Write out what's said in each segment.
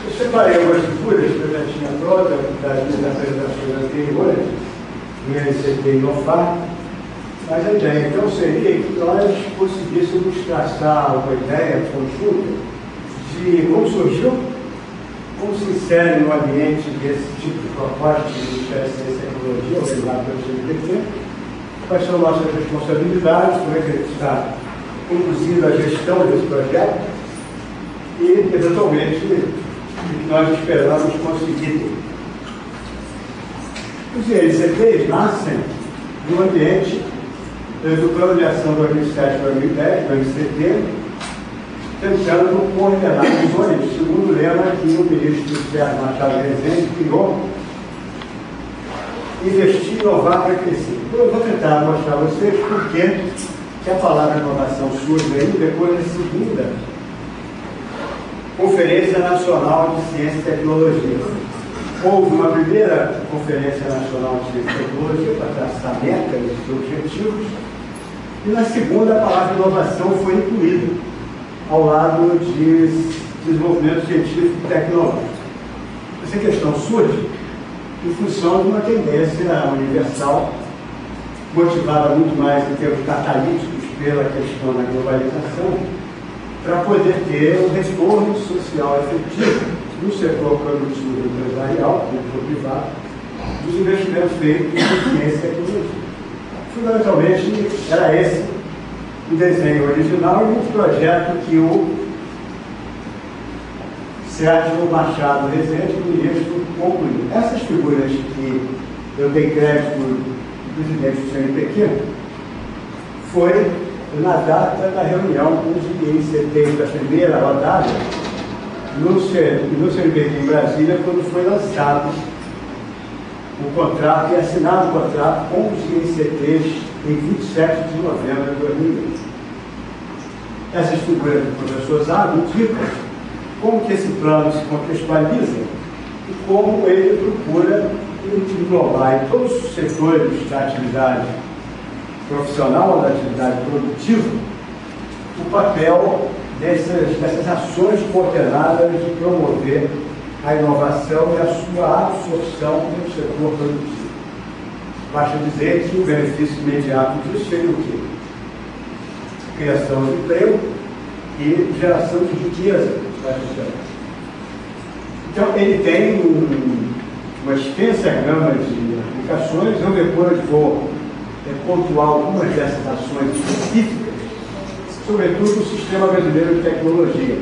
Eu separei algumas figuras que eu já tinha pronta das minhas apresentações anteriores, do INCT e INOFAR, mas a ideia então seria que nós conseguíssemos traçar uma ideia conjunta de como surgiu, como se insere no ambiente desse tipo de proposta de Ministério da Ciência e Tecnologia, organizado pelo CNPq, quais são nossas responsabilidades, como é que a gente está conduzindo a gestão desse projeto e, eventualmente, o que nós esperamos conseguir. Os INCTs nascem no ambiente do Plano de Ação 2007-2010, do INCT, tentando coordenar ações, segundo o lema que o ministro Sérgio Machado Rezende criou: investir, inovar para crescer. Eu vou tentar mostrar a vocês por que a palavra inovação surge aí depois da segunda Conferência Nacional de Ciência e Tecnologia. Houve uma primeira Conferência Nacional de Ciência e Tecnologia para traçar metas e objetivos, e na segunda a palavra inovação foi incluída ao lado de desenvolvimento científico e tecnológico. Essa questão surge em função de uma tendência universal, motivada muito mais em termos catalíticos pela questão da globalização, para poder ter um retorno social efetivo no setor produtivo empresarial, no setor privado, dos investimentos feitos em ciência e tecnologia. Fundamentalmente, era esse o desenho original e o projeto que o Sérgio Machado Rezende, ministro, concluiu. Essas figuras que eu dei crédito do presidente do CNPq foi na data da reunião com os INCTs da primeira rodada no CNPq em Brasília, quando foi lançado o contrato e assinado o contrato com os INCTs em 27 de novembro de 2008. Essas figuras do professor Zago indicam como que esse plano se contextualiza e como ele procura englobar em todos os setores da atividade profissional, da atividade produtiva, o papel dessas ações coordenadas de promover a inovação e a sua absorção no setor produtivo. Basta dizer que o benefício imediato disso seria o quê? Criação de emprego e geração de riqueza para a sociedade. Então, ele tem uma extensa gama de aplicações. Eu depois vou pontuar algumas dessas ações específicas, sobretudo o Sistema Brasileiro de Tecnologia,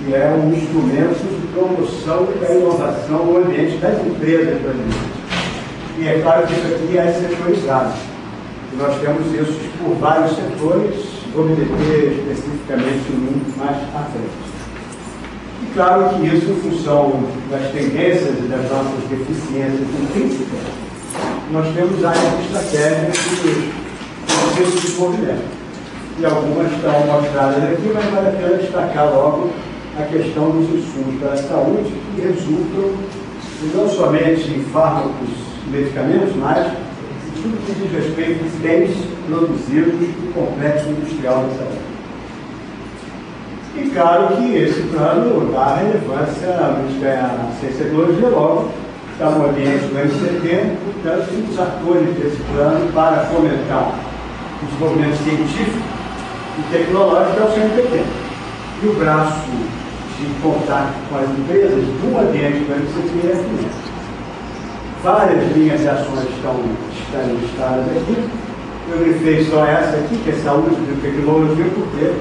que é um instrumento de promoção da inovação no ambiente das empresas brasileiras. E é claro que isso aqui é setorizado. Nós temos isso por vários setores, vou me deter especificamente num mais à frente. E claro que isso, em função das tendências e das nossas deficiências intrínsecas, nós temos áreas estratégicas de desenvolvimento. E algumas estão mostradas aqui, mas vale a pena destacar logo a questão dos insumos para a saúde, que resultam não somente em fármacos e medicamentos, mas em tudo que diz respeito a bens produzidos no complexo industrial da saúde. E claro que esse plano dá relevância à Ciência e Tecnologia, logo está no ambiente do INCT, portanto, um dos atores desse plano para fomentar o desenvolvimento científico e tecnológico é o CNPq. E o braço de contato com as empresas do ambiente do INCT é a FUNESP. Várias linhas de ações estão listadas aqui. Eu grifei só essa aqui, que é saúde e tecnologia, porque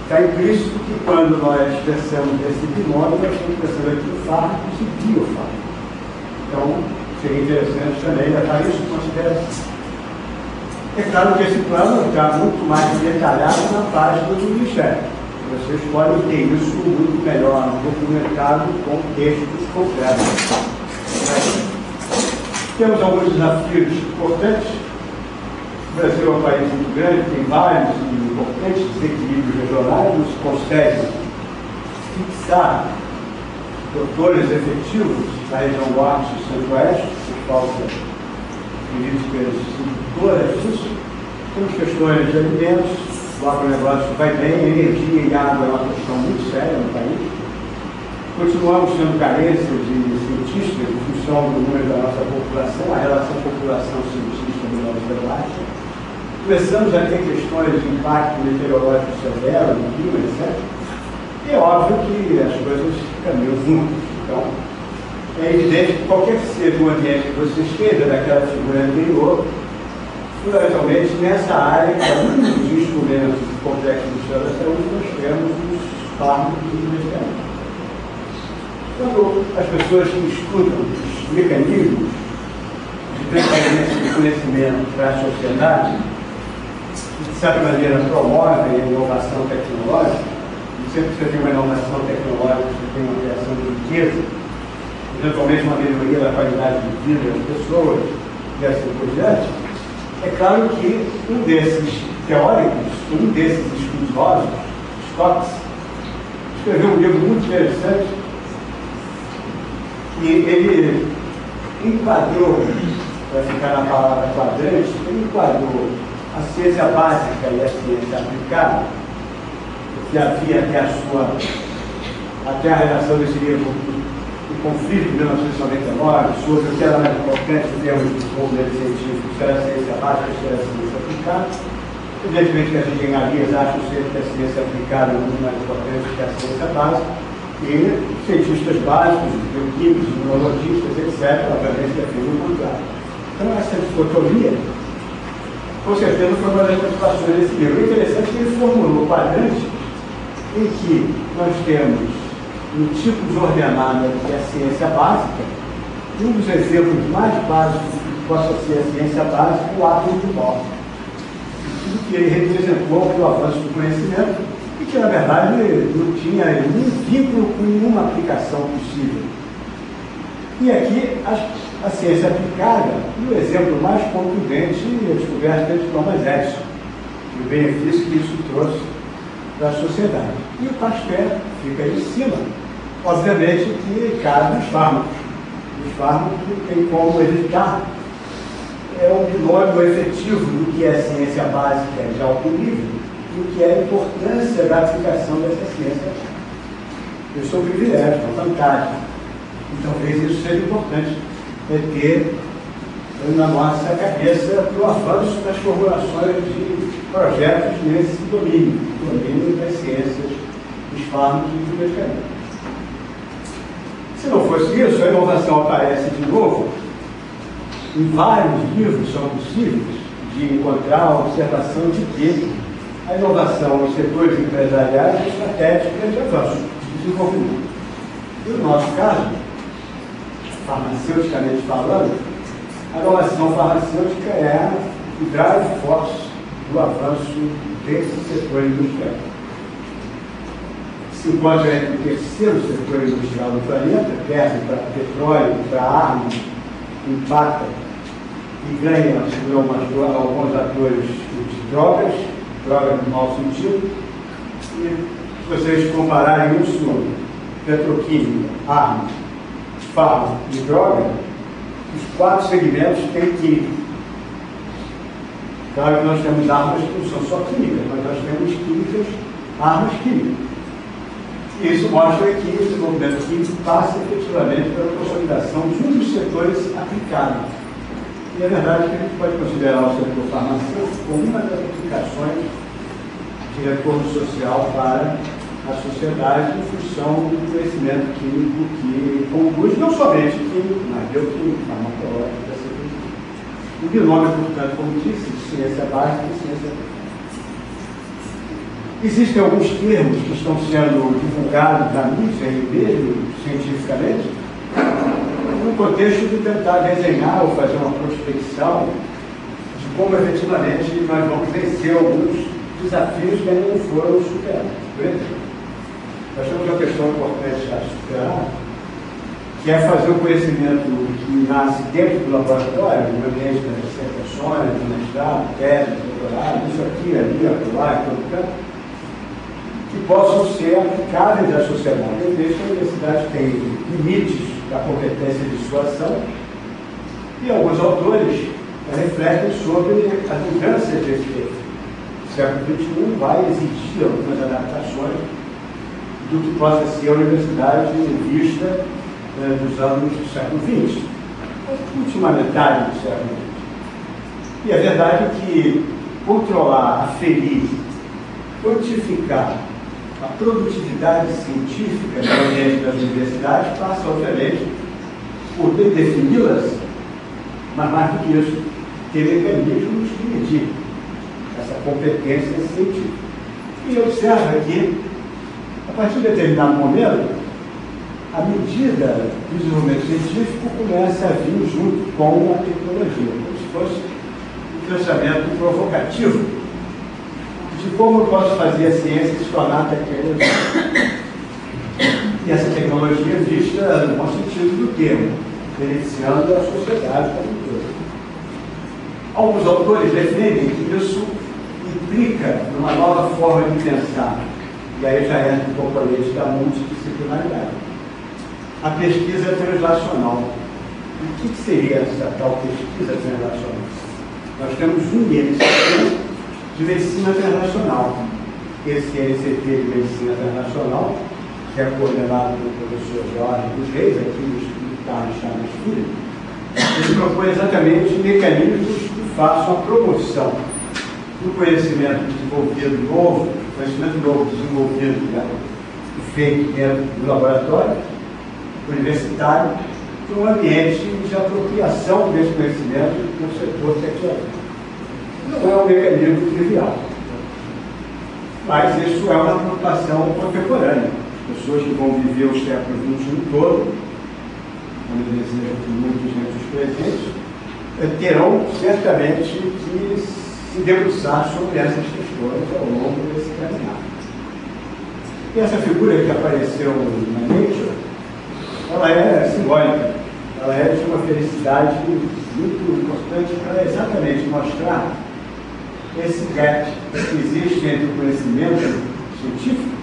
está implícito que quando nós pensamos nesse binômio, nós estamos pensando aqui em fármacos e biofármacos. Então, seria interessante também levar isso em consideração. É claro que esse plano está muito mais detalhado na página do Ministério. Vocês podem ter isso muito melhor documentado com textos concretos. Temos alguns desafios importantes. O Brasil é um país muito grande, tem vários e importantes desequilíbrios regionais, não se consegue fixar doutores efetivos na região norte e centro-oeste, por falta de políticas indutoras disso. Temos questões de alimentos, o agronegócio vai bem, energia e água é uma questão muito séria no país. Continuamos tendo carência de cientistas em função do número da nossa população, a relação população-cientista no nosso debate. Começamos a ter questões de impacto meteorológico severo no clima, etc. E é óbvio que as coisas caminham juntas. Então, é evidente que qualquer que seja o ambiente que você esteja daquela figura anterior, fundamentalmente nessa área, que é um dos instrumentos complexos do sistema da saúde, nós temos os fármacos e os medicamentos. Quando as pessoas que estudam os mecanismos de transferência de conhecimento para a sociedade, que de certa maneira promovem a inovação tecnológica, e sempre que você tem uma inovação tecnológica, você tem uma criação de riqueza, eventualmente uma melhoria da qualidade de vida das pessoas, e assim por diante, é claro que um desses teóricos, um desses estudiosos, Stokes, escreveu um livro muito interessante. E ele enquadrou, para ficar na palavra quadrante, ele enquadrou a ciência básica e a ciência aplicada, que havia até a redação desse livro, o conflito de 1999, sobre o que era mais importante em termos de desenvolvimento científico, se era a ciência básica, se era a ciência aplicada. Evidentemente que as engenharias acham sempre que a ciência aplicada é muito mais importante que a ciência básica, e cientistas básicos, bioquímicos, neurologistas, etc., obviamente defendem o contrário. Então, essa dicotomia, com certeza, foi uma das motivações desse livro. O interessante é que ele formulou quadrantes em que nós temos um tipo de ordenada que é a ciência básica, e um dos exemplos mais básicos que possa ser a ciência básica é o átomo de Bohr. Tudo que ele representou pelo avanço do conhecimento, e que, na verdade, não tinha nenhum vínculo com nenhuma aplicação possível. E aqui, a ciência aplicada, e o exemplo mais contundente é a descoberta de Thomas Edison, e o benefício que isso trouxe para a sociedade. E o Pasteur fica aí em cima. Obviamente que cabe os fármacos. Os fármacos têm como evitar o binômio efetivo do que é a ciência básica de alto nível, o que é a importância da aplicação dessa ciência. Eu sou privilégio, é fantástico. E talvez isso seja importante, ter na nossa cabeça para o avanço das formulações de projetos nesse domínio das ciências, dos fármacos e dos medicamentos. Se não fosse isso, a inovação aparece de novo. Em vários livros são possíveis de encontrar a observação de que a inovação nos setores empresariais é estratégica de avanço, de desenvolvimento. E no nosso caso, farmaceuticamente falando, a inovação farmacêutica é o drive force do avanço desse setor industrial. Se encontra entre o terceiro setor industrial do planeta, perde para petróleo, para armas, empata e ganha alguns atores de drogas no mau sentido. E se vocês compararem isso, petroquímica, armas, fármaco e droga, os 4 segmentos têm química. Claro que nós temos armas que não são só químicas, mas nós temos químicas, armas químicas. E isso mostra que o desenvolvimento químico passa efetivamente pela consolidação de um dos setores aplicados. E é verdade que a gente pode considerar o setor farmacêutico como uma das aplicações de retorno social para a sociedade em função do conhecimento químico que conduz, não somente químico, mas bioquímico, farmacológico, assim. O binômio, portanto, como disse, de ciência básica e ciência técnica. Existem alguns termos que estão sendo divulgados na mídia e mesmo cientificamente, no contexto de tentar desenhar ou fazer uma prospecção de como efetivamente nós vamos vencer alguns desafios que ainda não foram superados. Por exemplo, nós temos uma questão importante a superar, que é fazer o conhecimento que nasce dentro do laboratório, no ambiente das dissertações, do mestrado, tese, doutorado, isso aqui, ali, acolá, em todo canto, que possam ser aplicáveis à sociedade. Eu vejo que a universidade tem limites da competência de sua ação e alguns autores refletem sobre as mudanças desse tempo. O século XXI vai exigir algumas adaptações do que possa ser a universidade vista dos anos do século XX, última metade do século XX. E a verdade é que controlar, aferir, quantificar a produtividade científica no ambiente das universidades passa, obviamente, por defini-las, mas mais do que isso, ter mecanismos de medir essa competência científica. E observa que, a partir de determinado momento, a medida do desenvolvimento científico começa a vir junto com a tecnologia, como se fosse um pensamento provocativo de como eu posso fazer a ciência se tornar tecnologia. E essa tecnologia é vista no bom sentido do termo, beneficiando a sociedade como um todo. Alguns autores defendem que isso implica numa nova forma de pensar, e aí já entra o componente da multidisciplinaridade. A pesquisa translacional. O que seria essa tal pesquisa translacional? Nós temos um INCT de medicina translacional. Esse INCT de medicina translacional, que é coordenado pelo professor Jorge dos Reis, aqui no Instituto Carlos Chagas Filho, ele propõe exatamente mecanismos que façam a promoção do conhecimento desenvolvido novo, conhecimento novo desenvolvido, feito dentro do laboratório universitário, para um ambiente de apropriação desse conhecimento no setor tecnológico. Não é um mecanismo trivial, mas isso é uma preocupação contemporânea. As pessoas que vão viver o século XXI todo, como eu desejo que muitos de os presentes, terão certamente que se debruçar sobre essas questões ao longo desse caminhar. E essa figura que apareceu na Nature, ela é simbólica, ela é de uma felicidade muito importante para exatamente mostrar esse gap que existe entre o conhecimento científico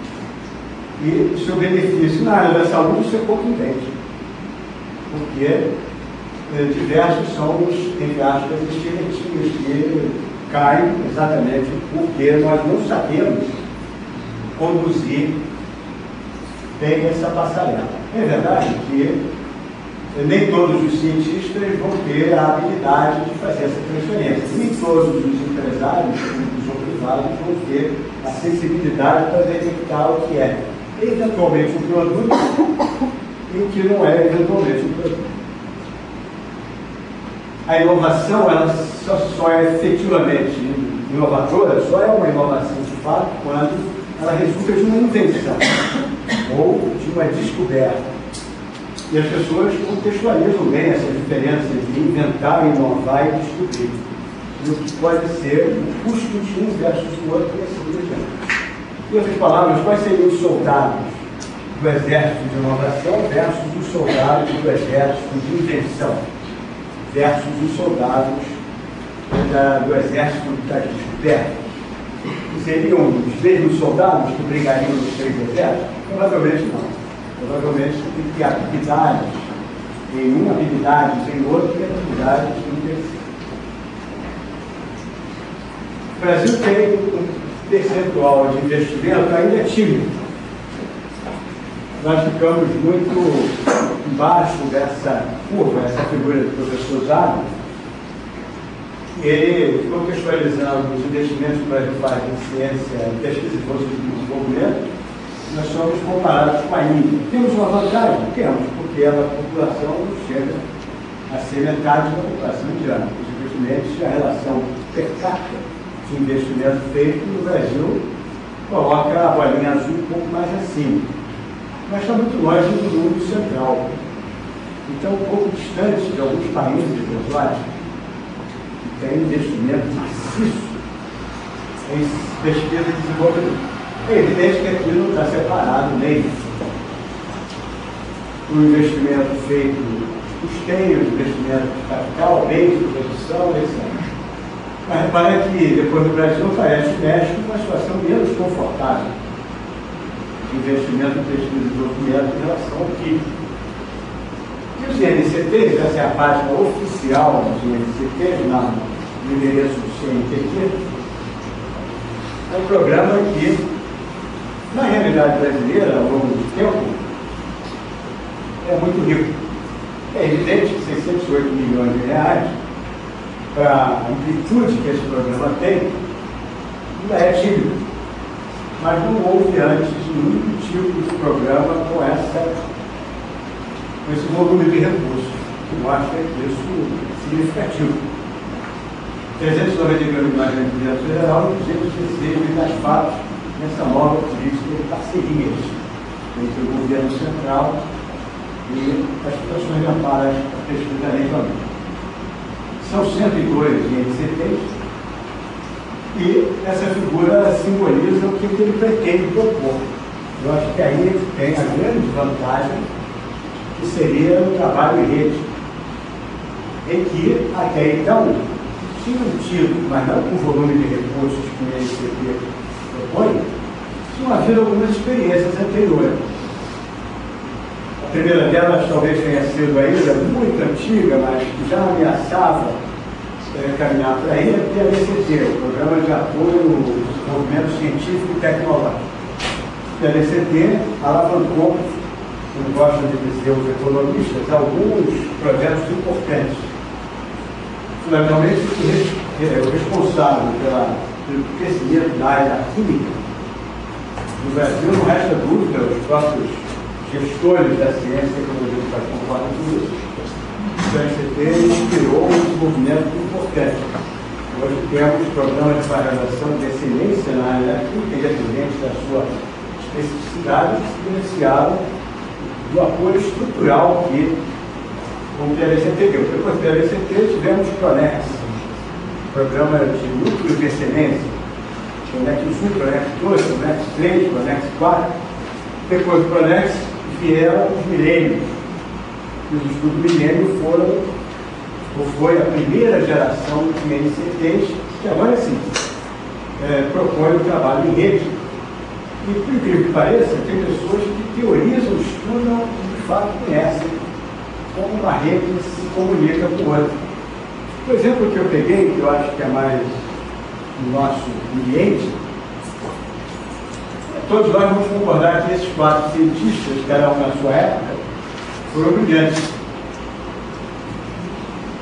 e o seu benefício na área da saúde, isso é pouco evidente, porque diversos são os, entre aspas, estereotipos que caem exatamente porque nós não sabemos conduzir bem essa passarela. É verdade que nem todos os cientistas vão ter a habilidade de fazer essa transferência. Nem todos os empresários, públicos ou privados, vão ter a sensibilidade para detectar o que é eventualmente um produto e o que não é eventualmente um produto. A inovação, ela só é efetivamente inovadora, só é uma inovação de fato quando ela resulta de uma invenção ou de uma descoberta. E as pessoas contextualizam bem essa diferença entre inventar, inovar e descobrir. E o que pode ser o custo de um versus o outro e assim por diante. Em outras palavras, quais seriam os soldados do exército de inovação versus os soldados do exército de invenção, versus os soldados do exército das descobertas? Seriam os mesmos soldados que brigariam nos três exércitos? Provavelmente não. Provavelmente tem que ter habilidades em uma, habilidades em outra e habilidades em terceiro. O Brasil tem um percentual de investimento ainda tímido. Nós ficamos muito embaixo dessa curva, essa figura do professor Zago. Ele, contextualizando os investimentos que o Brasil faz em ciência, pesquisa e desenvolvimento, nós somos comparados com a Índia. Temos uma vantagem? Temos, porque a população não chega a ser metade da população indiana. Simplesmente a relação per capita de investimento feito no Brasil coloca a bolinha azul um pouco mais acima. Mas está muito longe do mundo central. Então, um pouco distante de alguns países exóticos que têm investimento maciço em pesquisa e desenvolvimento. É evidente que aqui não está separado nem o investimento feito de custeio, o investimento de capital, bens de produção, etc. Mas repara que depois do Brasil parece o México uma situação menos confortável de investimento em pesquisa e desenvolvimento em relação ao PIB. E os INCTs, essa é a página oficial dos INCTs, no endereço do CNPq, é um programa que, na realidade, sociedade brasileira, ao longo do tempo, é muito rico. É evidente que 608 milhões de reais, para a amplitude que esse programa tem, ainda é tímido. Mas não houve antes nenhum tipo de programa com esse volume de recursos, que mostra isso significativo. 390 milhões de direito federal e 216 milhões de fatos nessa nova política de parcerias entre o governo central e as situações de amparo à pesquisa da lei também. São 102 INCTs e essa figura simboliza o que ele pretende propor. Eu acho que aí tem a grande vantagem, que seria o trabalho em rede, em que até então tinham tido, mas não com o volume de recursos que o INCT propõe, tinham havido algumas experiências anteriores. A primeira delas talvez tenha sido ainda muito antiga, mas que já ameaçava caminhar para aí, é o PLCT, o Programa de Apoio ao Desenvolvimento Científico e Tecnológico. O PLCT alavancou, como gostam de dizer os economistas, alguns projetos importantes. Fundamentalmente, o responsável pelo crescimento da área da química no Brasil, não resta dúvida, os próprios gestores da ciência e tecnologia que concordam com isso. O PLCT inspirou um desenvolvimento importante. Hoje temos programas de pós-graduação de excelência na área da química, independente da sua especificidade, que se beneficiaram do apoio estrutural que o PLCT deu. Depois do PLCT tivemos o PRONEX, Programa de Núcleo de Excelência, PRONEX 1, PRONEX 2, PRONEX 3, PRONEX 4. Depois do PRONEX vieram os milênios. Os estudos milênios foi a primeira geração de INCTs, que agora sim propõe o trabalho em rede. E, por incrível que pareça, tem pessoas que teorizam, estudam e de fato conhecem como uma rede se comunica com outra. O exemplo que eu peguei, que eu acho que é mais no nosso ambiente, todos nós vamos concordar que esses 4 cientistas, cada um na sua época, foram brilhantes.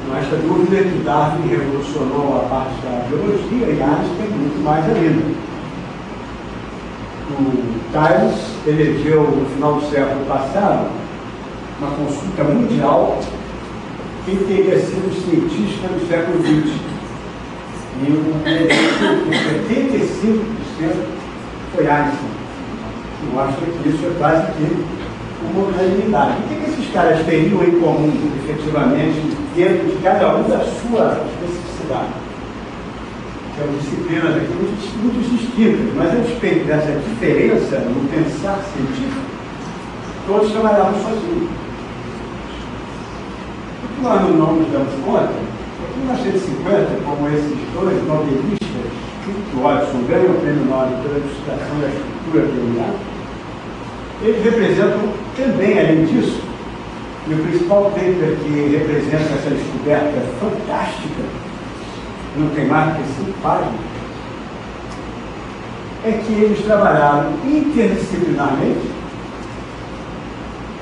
Não resta dúvida que Darwin revolucionou a parte da biologia e Einstein muito mais ainda. O Times elegeu, no final do século passado, uma consulta mundial quem teria sido cientista do século XX. E o 75% foi Einstein. Eu acho que isso é quase que uma unanimidade. O que esses caras teriam em comum, efetivamente, dentro de cada um da sua especificidade? São disciplinas aqui muito distintas, mas a despeito dessa diferença no pensar científico, todos trabalhavam sozinhos. O que nós não nos damos conta é que em 1950, como esses dois novelistas, que o Watson ganha o prêmio Nobel pela ilustração da estrutura criminal, eles representam também, além disso, e o principal paper que representa essa descoberta fantástica, não tem mais do que 5 páginas, é que eles trabalharam interdisciplinarmente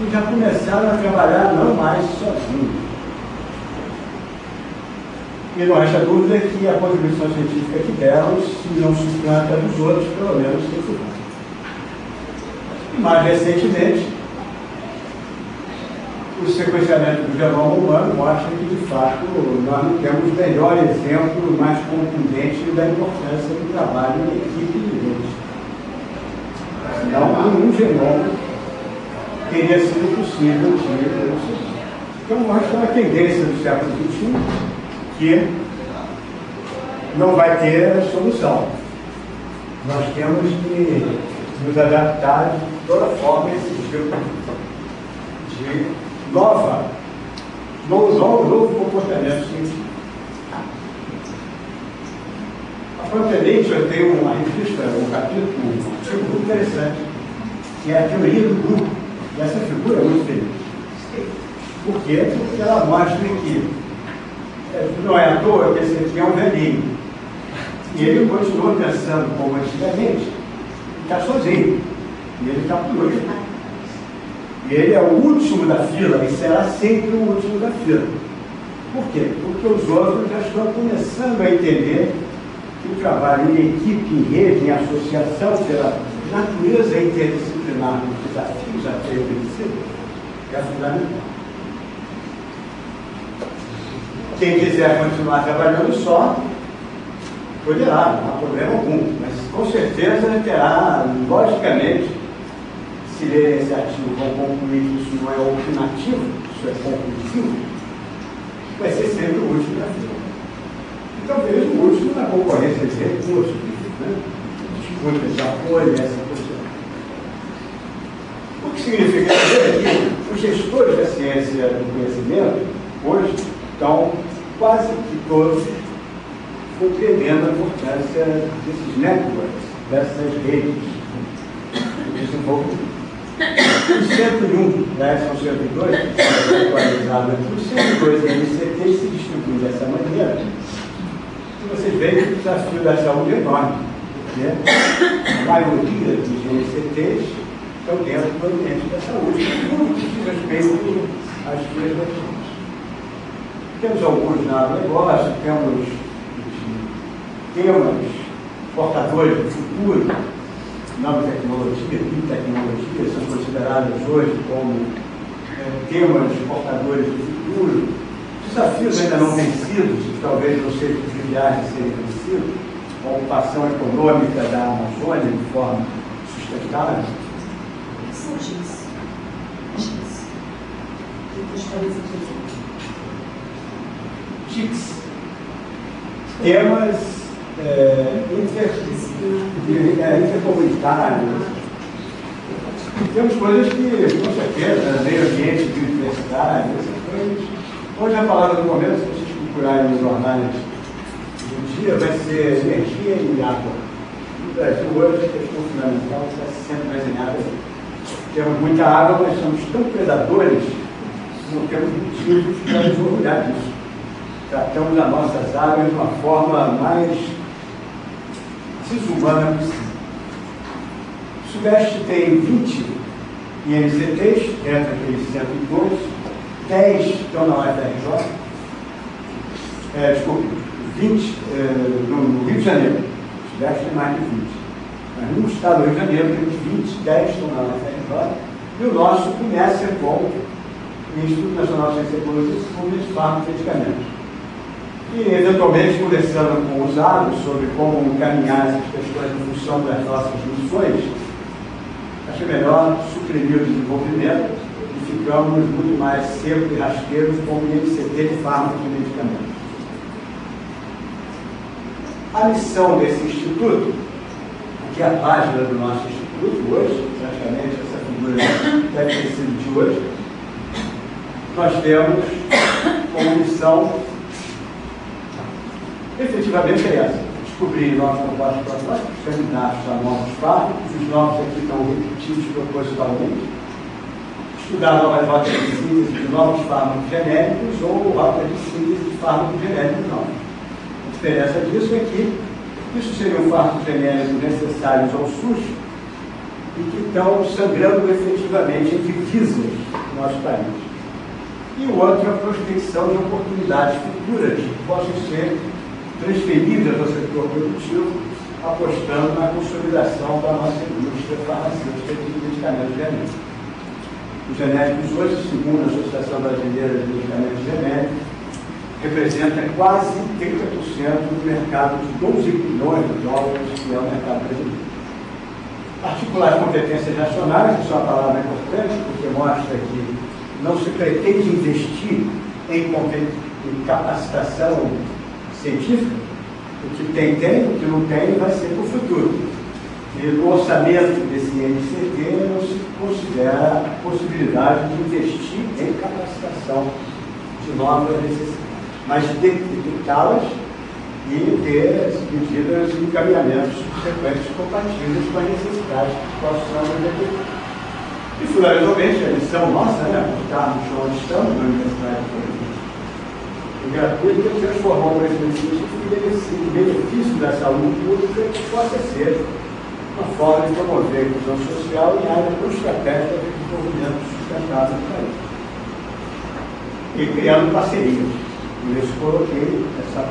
e já começaram a trabalhar não mais sozinhos. E não resta dúvida que a contribuição científica que deram, se não suplanta dos outros, pelo menos se suplanta. E mais recentemente, o sequenciamento do genoma humano mostra que, de fato, nós não temos o melhor exemplo mais contundente da importância do trabalho em equipe de redes. Senão, nenhum genoma teria sido possível de. Então, mostra uma tendência do século XXI que não vai ter solução. Nós temos que nos adaptar de toda forma a esse tipo de novo comportamento científico. A própria Nature tem uma revista, um capítulo, um artigo muito interessante, que é a teoria do grupo. E essa figura é muito feliz. Por quê? Porque ela mostra que não é à toa que esse aqui é um velhinho. E ele continua pensando como antigamente, está sozinho. E ele está por hoje. E ele é o último da fila e será sempre o último da fila. Por quê? Porque os outros já estão começando a entender que o trabalho em equipe, em rede, em associação, pela natureza interdisciplinar dos desafios a serem vencidos, é fundamental. Quem quiser continuar trabalhando só, poderá, não há problema algum, mas com certeza terá, logicamente, se ler esse artigo vão concluir que isso não é opinativo, isso é conclusivo, vai ser sempre o último da fila. E talvez o último na concorrência de recursos, né? Disputas de apoio, essa questão. O que significa dizer que os gestores da ciência do conhecimento, hoje, estão quase que todos compreendendo a importância desses networks, dessas redes de desenvolvimento. Os 101, né, são 102, que estão atualizados aqui, os 102 NCTs se distribuem dessa maneira. E vocês veem que o desafio da saúde é enorme, porque a maioria dos NCTs estão dentro do ambiente da saúde, tudo que diz respeito às suas vertentes. Temos alguns na negócio, temos temas portadores do futuro, nova tecnologia, biotecnologia, são consideradas hoje como temas portadores do futuro. Desafios ainda não vencidos, que talvez não sejam triviais de serem vencidos, a ocupação econômica da Amazônia de forma sustentável. O que são GIS? TICs, temas intercomunitários. Temos coisas que, com certeza, meio ambiente, biodiversidade, essas coisas. Hoje a palavra do momento, se vocês procurarem nos jornais do dia, vai ser energia e água. No Brasil, hoje, a questão fundamental está sendo desenhada. Temos muita água, mas somos tão predadores que não temos motivos para nos orgulhar disso. Tratamos as nossas águas de uma forma mais desumana possível. O Sudeste tem 20 INCTs, dentro daqueles 102, 10 estão na UFRJ, 20 no Rio de Janeiro. O Sudeste tem mais de 20. Mas no estado do Rio de Janeiro temos 20, 10 estão na UFRJ, e o nosso começa com o Instituto Nacional de Ciência e Tecnologia, desenvolvimento de fármacos e medicamentos. E, eventualmente, conversando com os alunos sobre como encaminhar essas questões em função das nossas missões, acho melhor suprimir o desenvolvimento e ficamos muito mais secos e rasteiros com o INCT de fármacos e medicamentos. A missão desse instituto, aqui é a página do nosso instituto hoje, praticamente essa figura deve ter sido de hoje, nós temos como missão efetivamente é essa: descobrir novos compostos protótipos, candidatos a novos fármacos, os novos aqui estão repetidos propositalmente, estudar novas rotas de síntese de novos fármacos genéricos ou rotas de síntese de fármacos genéricos novos. A diferença disso é que isso seriam fármacos genéricos necessários ao SUS e que estão sangrando efetivamente em divisas no nosso país. E o outro é a prospecção de oportunidades futuras que possam ser transferidas ao setor produtivo, apostando na consolidação da nossa indústria farmacêutica de medicamentos genéricos. Os genéricos hoje, segundo a Associação Brasileira de Medicamentos Genéricos, representa quase 30% do mercado de 12 bilhões de dólares que é o mercado brasileiro. Articular as competências nacionais, isso é uma palavra importante, porque mostra que não se pretende investir em capacitação científica. O que tem, o que não tem, vai ser para o futuro. E no orçamento desse INCT não se considera a possibilidade de investir em capacitação de novas necessidades, mas de detectá-las e ter medidas e encaminhamentos subsequentes compatíveis com as necessidades que possam detectar. E, fundamentalmente, a missão nossa, por estarmos onde estamos, na Universidade gratuita, é transformar o conhecimento científico em benefício da saúde pública que possa ser uma forma de promover a inclusão social em áreas tão estratégicas de desenvolvimento sustentável do país. E criando parcerias. Por isso coloquei essa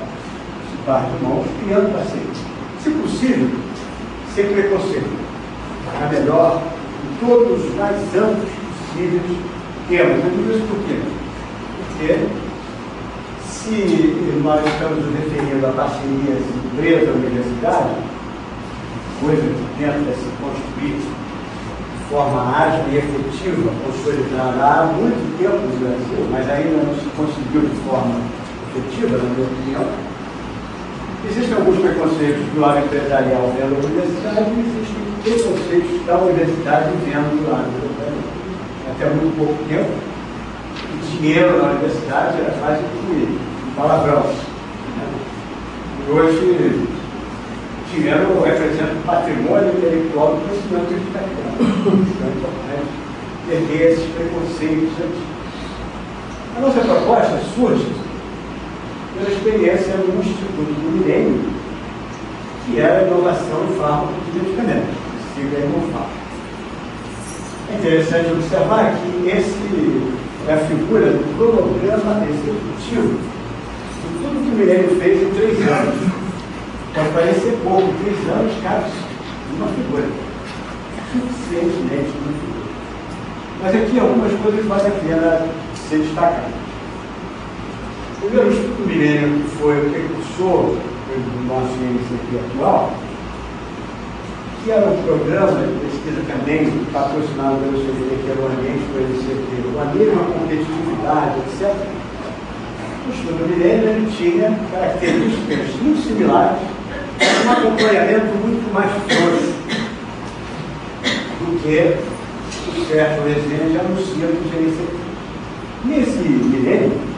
parte de mãos, criando parcerias. Se possível, sem preconceito. A melhor, em todos os mais amplos possíveis termos. Eu digo isso por quê? Porque se nós estamos nos referindo a parcerias empresa-universidade, coisa que tenta se construir de forma ágil e efetiva, consolidada há muito tempo no Brasil, mas ainda não se conseguiu de forma efetiva, na minha opinião. Existem alguns preconceitos do lado empresarial vendo a universidade e existem preconceitos da universidade vendo do lado empresarial. Até muito pouco tempo, o dinheiro na universidade era quase que palavrão. E hoje, dinheiro representa o patrimônio intelectual do conhecimento que a gente está criando. Então é importante perder esses preconceitos antigos. A nossa proposta surge pela experiência no Instituto do Milênio, que era a inovação em fármacos e medicamentos, siga a Inofar. É interessante observar que esse é a figura do cronograma executivo de tudo que o Milênio fez em 3 anos. Pode parecer pouco, 3 anos cabe uma figura. Suficientemente uma figura. Mas aqui algumas coisas valem a pena ser destacadas. Primeiro, o Instituto Milênio, que foi o precursor do nosso INCP atual, que era um programa de pesquisa também patrocinado pelo CDB, que era o ambiente do INCP, a mesma competitividade, etc. O Instituto Milênio ele tinha características muito similares, um acompanhamento muito mais frouxo do que o Sérgio Rezende anuncia no INCP. Nesse milênio,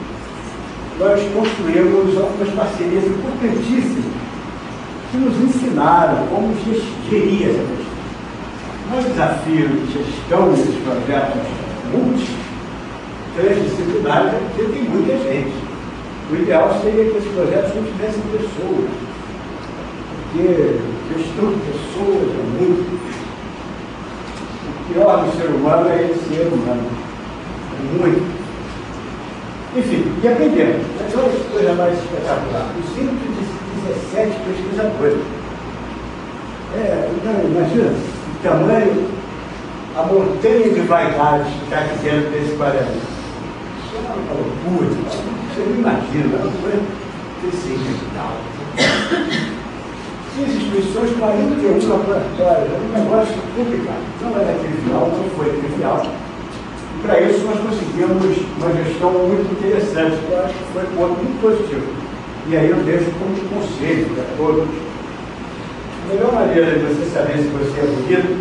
nós construímos algumas parcerias importantíssimas que nos ensinaram como gerir essa questão. Nós desafios de gestão desses projetos transdisciplinares é porque tem muita gente. O ideal seria que esses projetos não tivessem pessoas, porque gestão de pessoas é muito. O pior do ser humano é ele ser humano. É muito. Enfim, e aprendemos. Mas olha que coisa mais espetacular. Os 117 pesquisadores. Então, imagina o tamanho, a montanha de vaidades que está aqui dentro desse quadradinho. Isso é uma loucura. Você não imagina, não foi precipital. 15 instituições, 41 laboratórios. É um negócio complicado. Não era trivial, não foi trivial. Para isso, nós conseguimos uma gestão muito interessante, que eu acho que foi um ponto muito positivo. E aí eu deixo como conselho para todos. A melhor maneira de você saber se você é bonito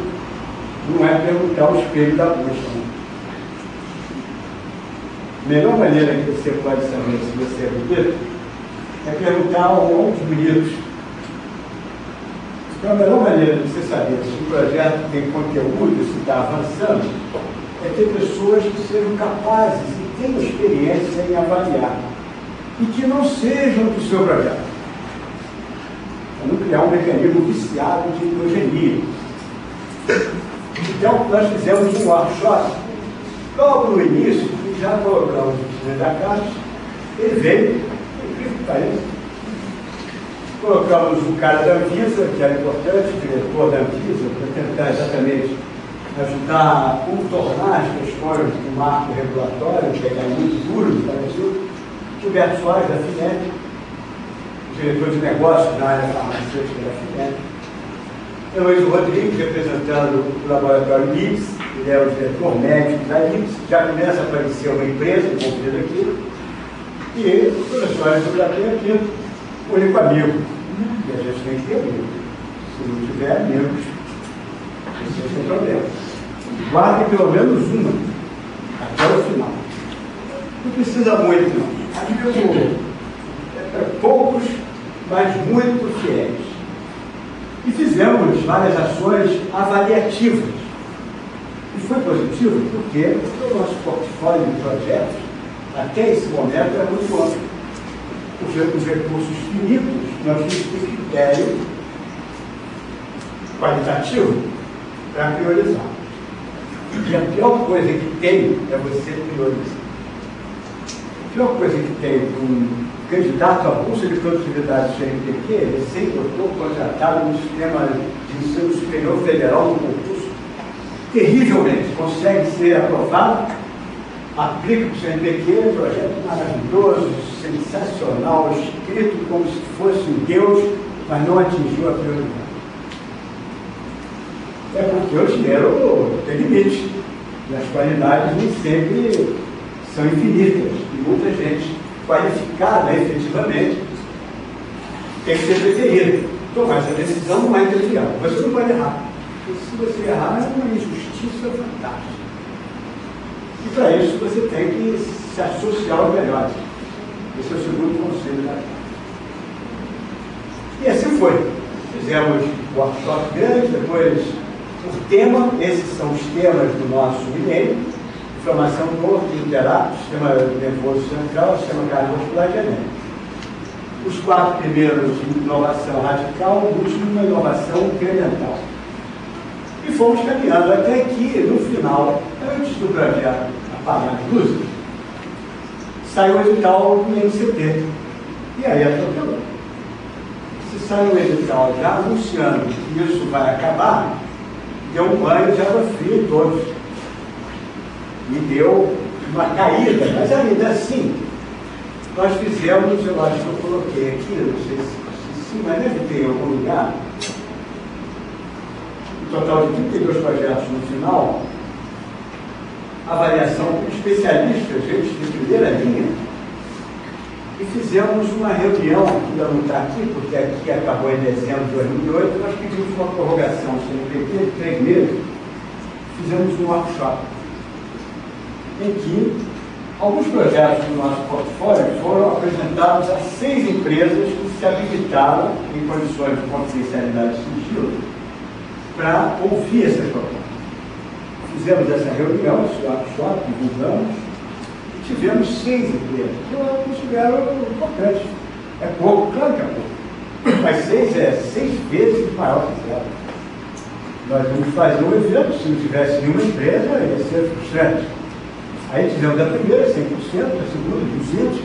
não é perguntar ao espelho da bucha. A melhor maneira que você pode saber se você é bonito é perguntar a outros bonitos. Então, a melhor maneira de você saber se o projeto tem conteúdo, se está avançando, é ter pessoas que sejam capazes e tenham experiência em avaliar e que não sejam do seu projeto. Para não criar um mecanismo viciado de hidrogenia. Então, nós fizemos um workshop, logo no início, e já colocamos o presidente da Caixa, ele veio, colocamos o cara da Anvisa, que era importante, o diretor da Anvisa, para tentar exatamente ajudar a contornar as questões do marco regulatório, que é muito duro no Brasil, Gilberto Soares, da FINEP, diretor de negócios da área farmacêutica da FINEP, Heloísio Rodrigues, representando o laboratório LIPS, ele é o diretor médico da LIPS, já começa a aparecer uma empresa envolvida aqui, e o professor Alexandre aqui, o único amigo, e a gente tem que ter amigo. Se não tiver amigos, vocês têm problema. Guardem pelo menos uma, até o final. Não precisa muito, não. Amigo poucos, mas muito fiéis. E fizemos várias ações avaliativas. E foi positivo porque o nosso portfólio de projetos, até esse momento, é muito amplo. Os recursos finitos, nós tínhamos que critério qualitativo para priorizar. E a pior coisa que tem é você priorizar. A pior coisa que tem um candidato à bolsa de produtividade do CNPq, recém-doutor, contratado no sistema de ensino superior federal no concurso, terrivelmente consegue ser aprovado, aplica para o CNPq, projeto maravilhoso, sensacional, escrito como se fosse um Deus, mas não atingiu a prioridade. É porque o dinheiro tem limite, e as qualidades nem sempre são infinitas, e muita gente qualificada efetivamente tem que ser preferida. Tomar essa decisão não é trivial, você não pode errar. Porque se você errar, é uma injustiça fantástica. E para isso você tem que se associar aos melhores. Esse é o segundo conselho da casa. E assim foi. Fizemos o workshop grande, depois o tema, esses são os temas do nosso milênio: inflamação neuro-interápica, sistema nervoso central, sistema cardiovascular e genético. Os 4 primeiros, inovação radical, o último, uma inovação incremental. E fomos caminhando até que, no final, antes do projeto apagar as luzes, saiu o edital do INCT. E aí atropelou. Se saiu o edital já anunciando que isso vai acabar, deu um banho de água fria em todos. E deu uma caída, mas ainda assim, nós fizemos, eu acho que eu coloquei aqui, não sei se sim, mas deve ter em algum lugar, um total de 32 projetos no final, avaliação com especialistas, gente de primeira linha, e fizemos uma reunião, que ainda não está aqui, porque aqui acabou em dezembro de 2008, nós pedimos uma prorrogação CNPq de 3 meses, fizemos um workshop, em que alguns projetos do nosso portfólio foram apresentados a 6 empresas que se habilitaram em condições de confidencialidade e sigilo para ouvir essas propostas. Fizemos essa reunião, esse workshop, divulgamos, e tivemos 6 empresas, que eu considero importante. É pouco, claro que é pouco, mas 6 é 6 vezes maior que 0. Nós vamos fazer um evento, se não tivesse nenhuma empresa, ia ser frustrante. Aí tivemos a primeira 100%, a segunda 200%,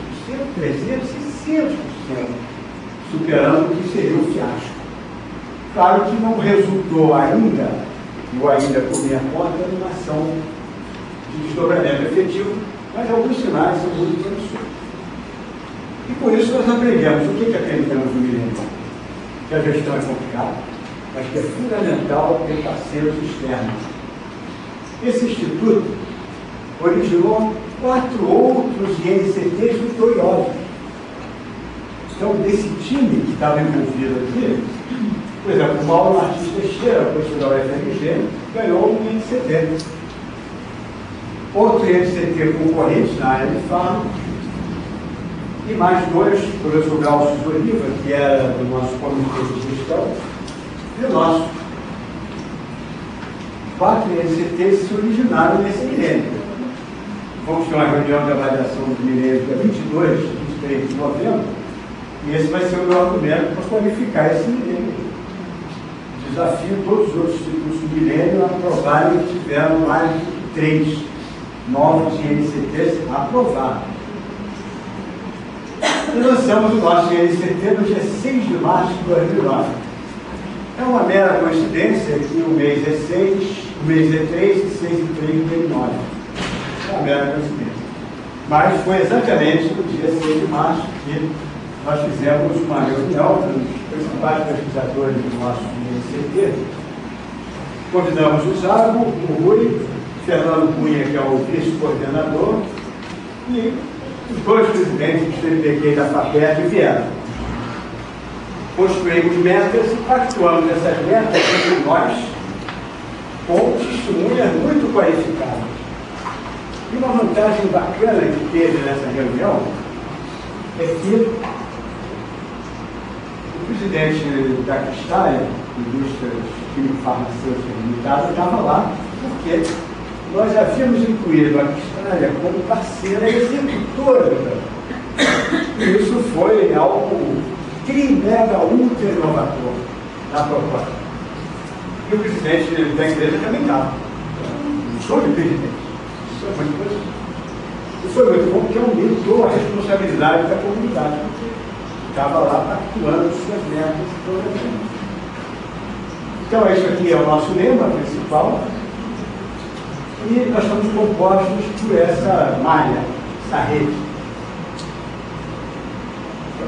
300%, 600%, superando o que seria um fiasco. Claro que não resultou ainda, ou ainda por minha conta, numa ação de desdobramento efetivo, mas alguns sinais são muito promissores. E por isso nós aprendemos. O que aprendemos no milênio? Que a gestão é complicada, mas que é fundamental ter parceiros externos. Esse instituto originou 4 outros INCTs vitoriosos. Então, desse time que estava envolvido aqui, por exemplo, o Paulo Martins Teixeira, professor da UFMG, ganhou um INCT. Outro INCT concorrente na área de farma, e mais 2, o professor Glaucio de Oliva, que era do nosso comitê de gestão, e o nosso. 4 INCTs se originaram nesse milênio. Vamos ter uma reunião de avaliação do milênio dia 22, 23 de novembro, e esse vai ser o meu argumento para qualificar esse milênio. Desafio todos os outros institutos do milênio a aprovarem que tiveram mais de 3 novos INCTs aprovados. E lançamos o nosso INCT no dia 6 de março de 2009. É uma mera coincidência que o mês é 6, o mês é 3 e 6 e 3 de 2009. É uma mera coincidência. Mas foi exatamente no dia 6 de março que nós fizemos uma reunião com os principais pesquisadores do nosso INCT. Convidamos o Zago, o Rui, Fernando Cunha, que é o vice-coordenador, e os 2 presidentes do CNPq e da FAPERJ vieram. Construímos metas e pactuamos essas metas entre nós com testemunhas muito qualificadas. E uma vantagem bacana que teve nessa reunião é que o presidente da Cristália, Indústria Químico-Farmacêutica Limitada, estava lá porque nós havíamos incluído a Cristália como parceira executora do projeto. E isso foi algo tri-mega ultra inovador na proposta. E o presidente da igreja também estava. Show de presidente. Isso foi muito bom, porque aumentou a responsabilidade da comunidade. Estava lá pactuando suas metas e programas. Então, isso aqui é o nosso lema principal. E nós estamos compostos por essa malha, essa rede.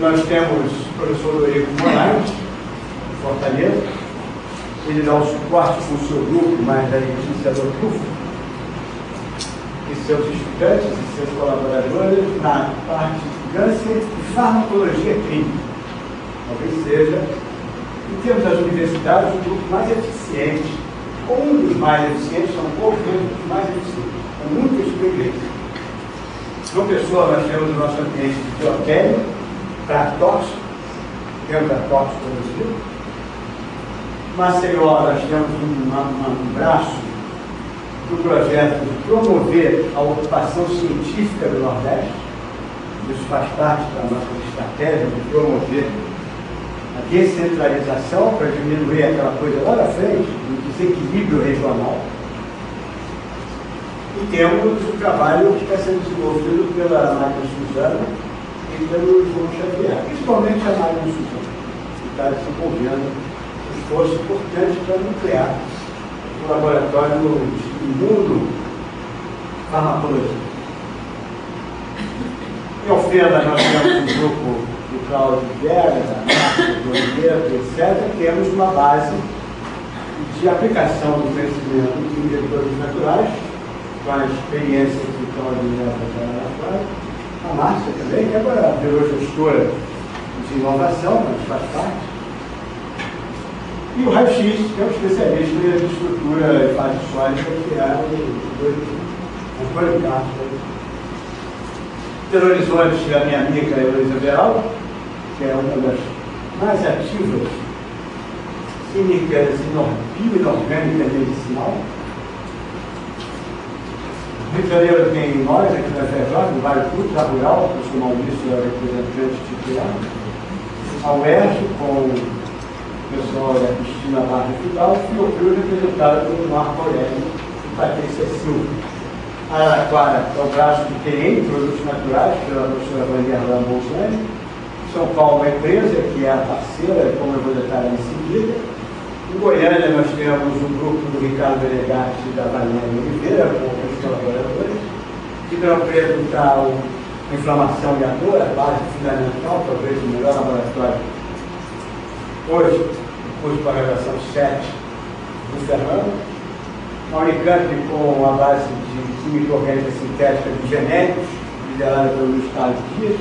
Nós temos o professor Dorico Moraes, de Fortaleza. Ele dá o suporte com o seu grupo, mais aí o iniciador Tufo, e seus estudantes e seus colaboradores na parte de câncer e farmacologia clínica. Talvez seja, em termos das universidades, o grupo mais eficiente, ou um dos mais eficientes, são poucos dos mais eficientes, com muita experiência. Uma pessoa, nós temos o nosso ambiente de biotério, para tóxico, temos a tóxico produzido. Maceió, nós temos um braço do projeto de promover a ocupação científica do Nordeste. Isso faz parte da nossa estratégia de promover a descentralização para diminuir aquela coisa lá na frente, do desequilíbrio regional. E temos o trabalho que está sendo desenvolvido pela Mário Suzana e pelo João Xavier, principalmente a Mário Suzana, que está desenvolvendo um esforço importante para nuclear o laboratório de imuno farmacologia. Em Ofenda, nós temos um grupo do Cláudio Vieira, da Márcia, do Oliveira, etc. Temos uma base de aplicação do conhecimento em injetores naturais, com a experiência que o Cláudio Vieira já faz. A Márcia também, que agora virou gestora de inovação, mas faz parte. E o Raio-X, que é um especialista em estrutura e fase sólida, que é o Antônio Castro. Belo Horizonte, a minha amiga Heloísa Beraldo, que é uma das mais ativas químicas bioinorgânicas medicinal. Rio de Janeiro tem nós aqui na FEJOC, no Vale Tudo, da Rural, o professor Maurício é o representante titular. A UERJ, com o pessoal da Cristina Barra Fidal, Fiocruz, representada pelo Marco Aurélio e Patrícia Silva. Araraquara é o braço do TEM, Produtos Naturais, pela professora Vanderlan Bolsonaro. São Paulo, a empresa, que é a parceira, como eu vou detalhar em seguida. Em Goiânia, nós temos um grupo do Ricardo Delegati e da Valéria Oliveira, com os colaboradores. Ribeirão Preto está a inflamação e a dor, a base fundamental, talvez o melhor laboratório. Hoje, o curso para a graduação 7 do Fernando. A Unicamp, com a base de química orgânica sintética de genéricos, liderada pelo Luiz Carlos Dias.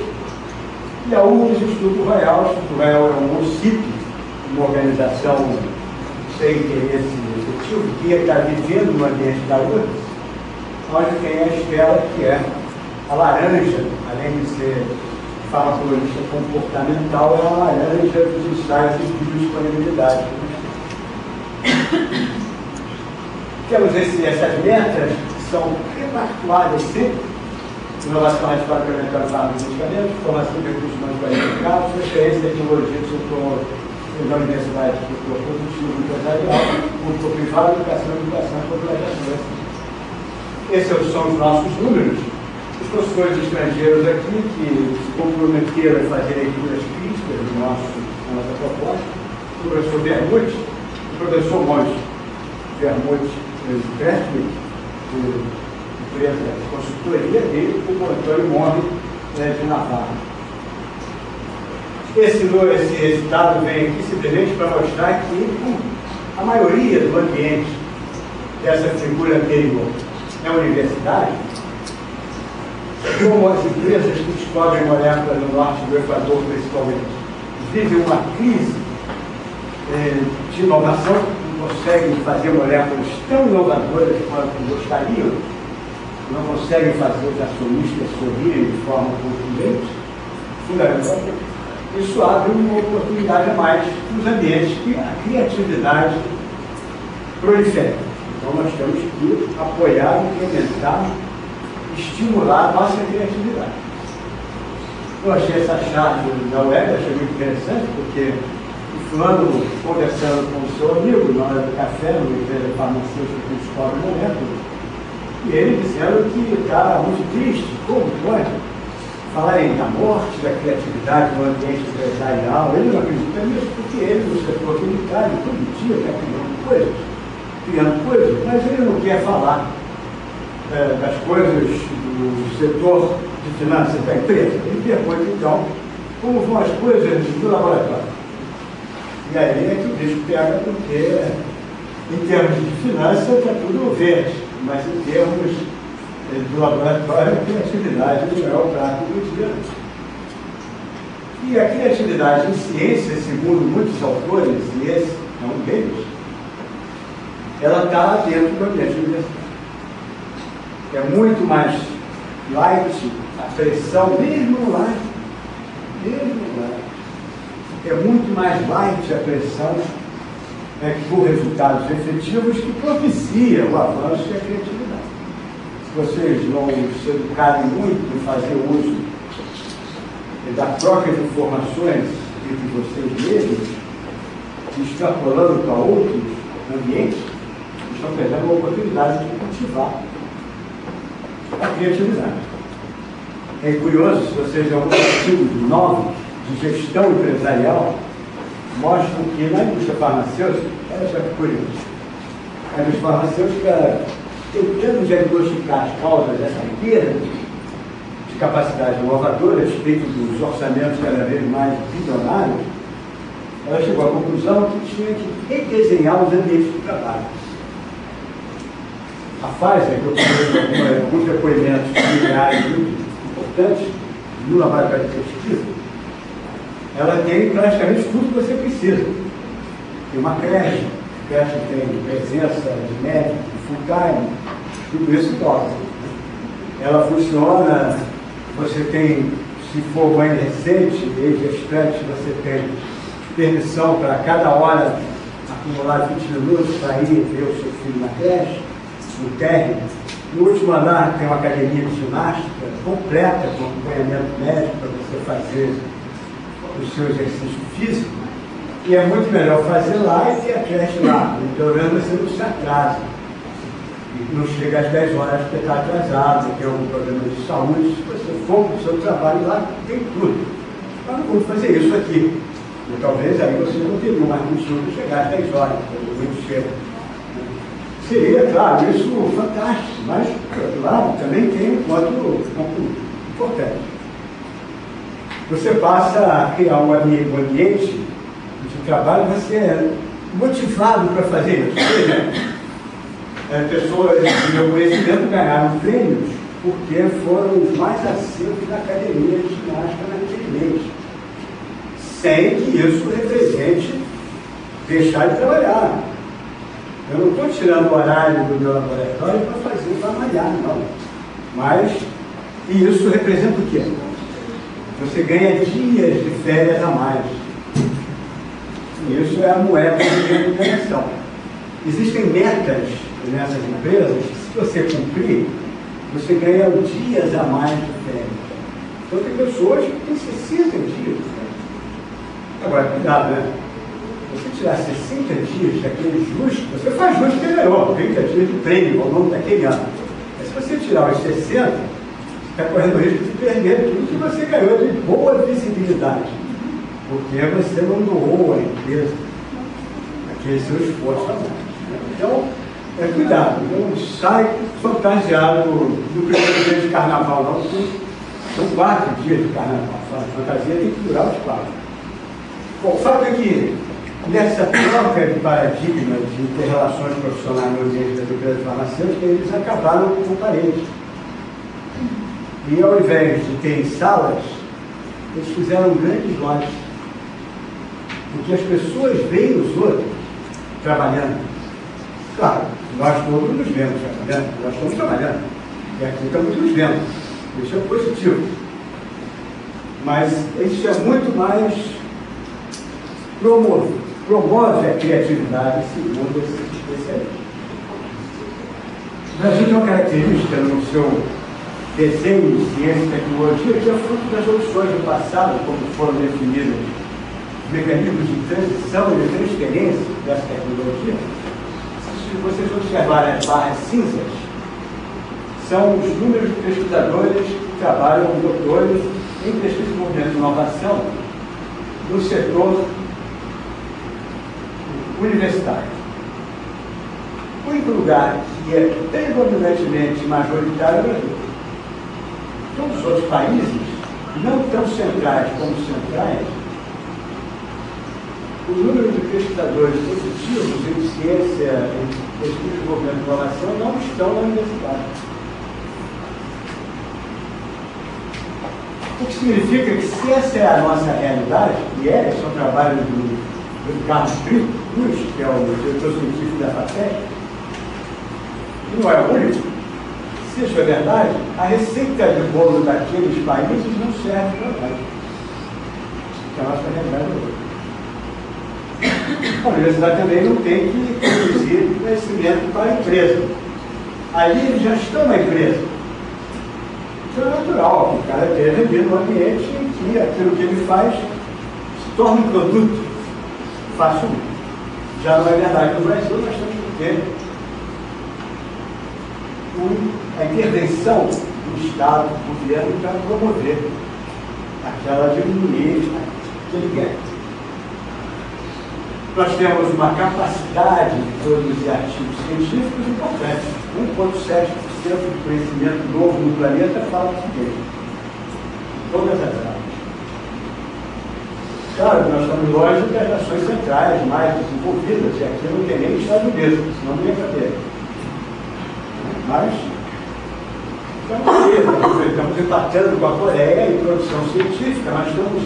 E a URGS, Instituto Royal. O Instituto Royal é um município, uma organização sem interesse efetivo, que está vivendo no ambiente da URGS, onde tem a Estela, que é a laranja, além de ser farmacologista comportamental, é a laranja dos ensaios de biodisponibilidade. Temos essas metas que são repactuadas sempre: inovação complementar de medicamentos, formação de recursos humanos qualificados, transferência de tecnologia do setor da universidade do setor produtivo empresarial, público privado, educação e popularização. Esses são os nossos números. Os professores estrangeiros aqui que se comprometeram a fazer leituras críticas da nossa proposta, o professor Vermute, o professor Monte Vermute, empresa de consultoria dele, o Antônio Monte de Navarro. Esse dado vem aqui simplesmente para mostrar que a maioria do ambiente dessa figura anterior é a universidade, como as empresas que descobrem moléculas no norte do Equador, principalmente, vivem uma crise de inovação, não conseguem fazer moléculas tão inovadoras quanto gostariam, não conseguem fazer os acionistas sorrirem de forma contundente, fundamentalmente. Isso abre uma oportunidade a mais nos ambientes que a criatividade prolifera. Então nós temos que apoiar, implementar, estimular a nossa criatividade. Eu achei essa chave da web, achei muito interessante, porque o fulano conversando com o seu amigo na hora do café, no empresa farmacêutica que descobre o moléculo, e ele dizendo que está muito triste, como pode falarem da morte, da criatividade no ambiente empresarial. Ele não acredita nisso porque ele, no setor militar, todo dia está criando coisas, mas ele não quer falar das coisas do setor de finanças da empresa. Ele pergunta, então, como vão as coisas do laboratório? E aí é que o bicho pega, porque em termos de finanças está tudo verde, mas em termos do laboratório, a criatividade não é o prato do dia. E a criatividade em ciência, segundo muitos autores, e esse é um deles, ela está dentro do ambiente universitário. É muito mais light, a pressão, mesmo light, é muito mais light a pressão por resultados efetivos que propicia o avanço e a criatividade. Se vocês não se educarem muito em fazer uso das próprias informações entre vocês mesmos, extrapolando para outros ambientes, estão perdendo a oportunidade de cultivar a criatividade. É curioso, se vocês verem alguns artigos novos de gestão empresarial, mostram que na indústria farmacêutica, olha só que curioso, a indústria farmacêutica, tentando diagnosticar as causas dessa riqueza de capacidade inovadora, a respeito dos orçamentos cada vez mais bilionários, ela chegou à conclusão que tinha que redesenhar os ambientes de trabalho. A Pfizer, que eu conheço alguns depoimentos familiares muito importantes no laboratório de pesquisa, ela tem praticamente tudo que você precisa. Tem uma creche, a creche tem presença de médico, full-time, tudo isso toca. Ela funciona, você tem, se for mãe recente, ex-gestante, você tem permissão para cada hora acumular 20 minutos para ir ver o seu filho na creche, no térreo. No último andar tem uma academia de ginástica completa, com acompanhamento médico para você fazer o seu exercício físico. E é muito melhor fazer lá e ter a creche lá. Pelo menos você não se atrasa. E não chega às 10 horas porque está atrasado, tem algum problema de saúde. Se você for para o seu trabalho lá, tem tudo. Mas não vamos fazer isso aqui. E talvez aí você não teria mais motivo de chegar às 10 horas, muito cedo. Seria, claro, isso fantástico, mas, por outro lado, também tem um ponto importante. Você passa a criar um ambiente de trabalho, você é motivado para fazer isso. Por exemplo, pessoas de meu conhecimento ganharam prêmios porque foram os mais acesos da academia de ginástica naquele mês, sem que isso represente deixar de trabalhar. Eu não estou tirando o horário do meu laboratório para malhar, não. Mas, e isso representa o quê? Você ganha dias de férias a mais. E isso é a moeda de remuneração. Existem metas nessas empresas que, se você cumprir, você ganha dias a mais de férias. Então, tem pessoas que têm 60 dias de férias. Agora, cuidado, né? Você tirar 60 dias daquele justo, você faz justo que ganhou, 30 dias de prêmio ao longo daquele ano. Mas se você tirar os 60, você está correndo o risco de perder tudo que você ganhou de boa visibilidade. Porque você não doou à empresa aquele seu esforço a mais. Então, cuidado, não sai fantasiado no primeiro dia de carnaval, não, porque são 4 dias de carnaval. A fantasia tem que durar os 4. Bom, o fato é que nessa troca de paradigma de interrelações profissionais no ambiente das empresas farmacêuticas, eles acabaram com paredes. E ao invés de terem salas, eles fizeram grandes lojas. Porque as pessoas veem os outros trabalhando. Claro, nós todos nos vemos trabalhando, nós estamos trabalhando. E aqui estamos nos vendo. Isso é positivo. Mas isso é muito mais promove a criatividade, segundo esses especialistas. O Brasil tem uma característica no seu desenho de ciência e tecnologia que é fruto das opções do passado, como foram definidas mecanismos de transição e de transferência dessa tecnologia, se vocês observarem as barras cinzas, são os números de pesquisadores que trabalham, doutores, em pesquisa, desenvolvimento e inovação no setor universitário. O único lugar que é predominantemente majoritário é o Brasil. Todos os outros países, não tão centrais como centrais, o número de pesquisadores positivos em ciência, em pesquisa, desenvolvimento e inovação não estão na universidade. O que significa que, se essa é a nossa realidade, e esse é o trabalho do Carlos Cruz, que é o diretor científico da FATEC, e não é o único, se isso é verdade, a receita de bolo daqueles países não serve para nós. Que é a nossa realidade hoje. A universidade também não tem que produzir conhecimento para a empresa. Ali eles já estão na empresa. Então é natural que o cara esteja vindo num ambiente em que aquilo que ele faz se torna um produto facilmente. Já não é verdade no Brasil, nós temos que ter a intervenção do Estado, do governo, para promover aquela diminuir aquele gap. Nós temos uma capacidade de produzir artigos científicos importante. 1,7% de conhecimento novo no planeta fala o seguinte. Todas as áreas. Claro, nós estamos longe das nações centrais mais desenvolvidas, e aqui não tem nem Estados Unidos, senão não ia caber. Mas estamos empatando com a Coreia em produção científica, nós estamos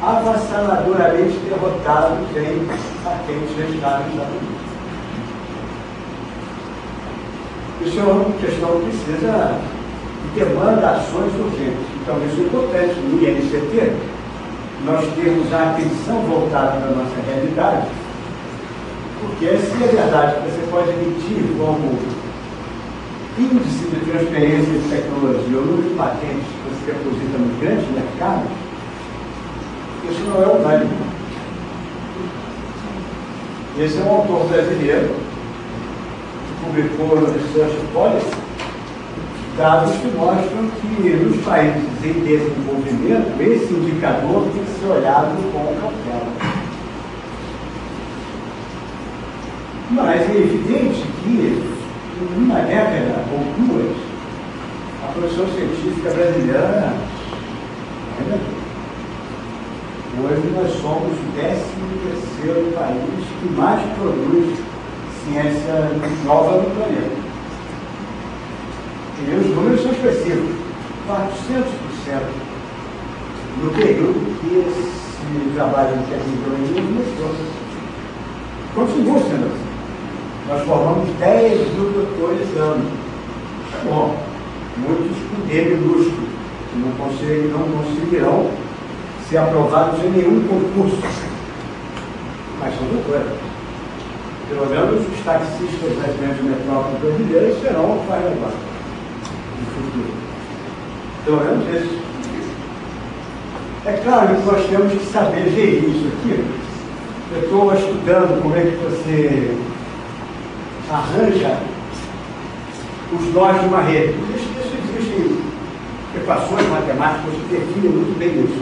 avassaladoramente derrotados em patentes registradas nos Estados Unidos. Isso é uma questão que precisa e demanda ações urgentes. Então, isso é importante no INCT, nós termos a atenção voltada para a nossa realidade, porque se é verdade que você pode emitir como índice de transferência de tecnologia o número de patentes que você deposita nos grandes mercados, isso não é unânime. Esse é um autor brasileiro que publicou no Research Policy dados que mostram que nos países em desenvolvimento esse indicador tem que ser olhado com cautela. Mas é evidente que em uma década ou duas a produção científica brasileira ainda hoje nós somos o 13º país que mais produz ciência nova no planeta. E os números são expressivos. 400% no período que esse trabalho de tecnologia começou. Continua sendo assim. Nós formamos 10 mil doutores ano. Tá bom. Muitos com D minúsculo, que não conseguirão ser aprovados em nenhum concurso. Mas são doutores. Pelo menos os taxistas das grandes metrópoles brasileiras serão o pai agora, no futuro. Pelo menos isso. É claro que nós temos que saber gerir isso aqui. Eu estou estudando como é que você arranja os nós de uma rede. Isso existem equações matemáticas que definem muito bem isso.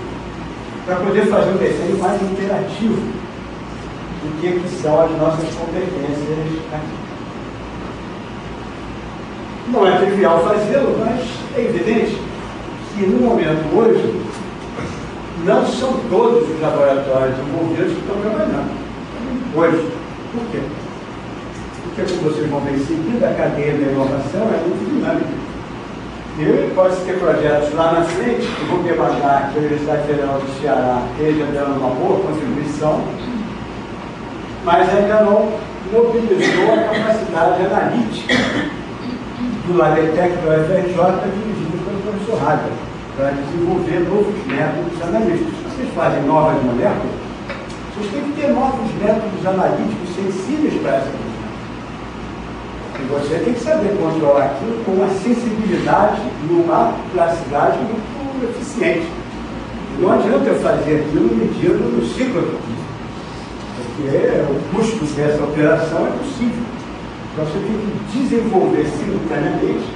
Para poder fazer um desenho mais interativo do que são as nossas competências aqui. Não é trivial fazê-lo, mas é evidente que no momento hoje não são todos os laboratórios envolvidos que estão trabalhando. Hoje. Por quê? Porque, como vocês vão ver em seguida, a cadeia da inovação é muito dinâmica. E pode-se ter projetos lá na frente que vão demandar que a Universidade Federal do Ceará esteja dando uma boa contribuição, mas ainda não mobilizou a capacidade analítica do LabTech do FRJ, dirigido pelo professor Hager, para desenvolver novos métodos analíticos. Se vocês fazem novas moléculas, vocês têm que ter novos métodos analíticos sensíveis para essa questão. E você tem que saber controlar aquilo com uma sensibilidade e uma plasticidade muito eficiente. Não adianta eu fazer aquilo medido no ciclo, porque o custo dessa operação é possível. Então você tem que desenvolver simultaneamente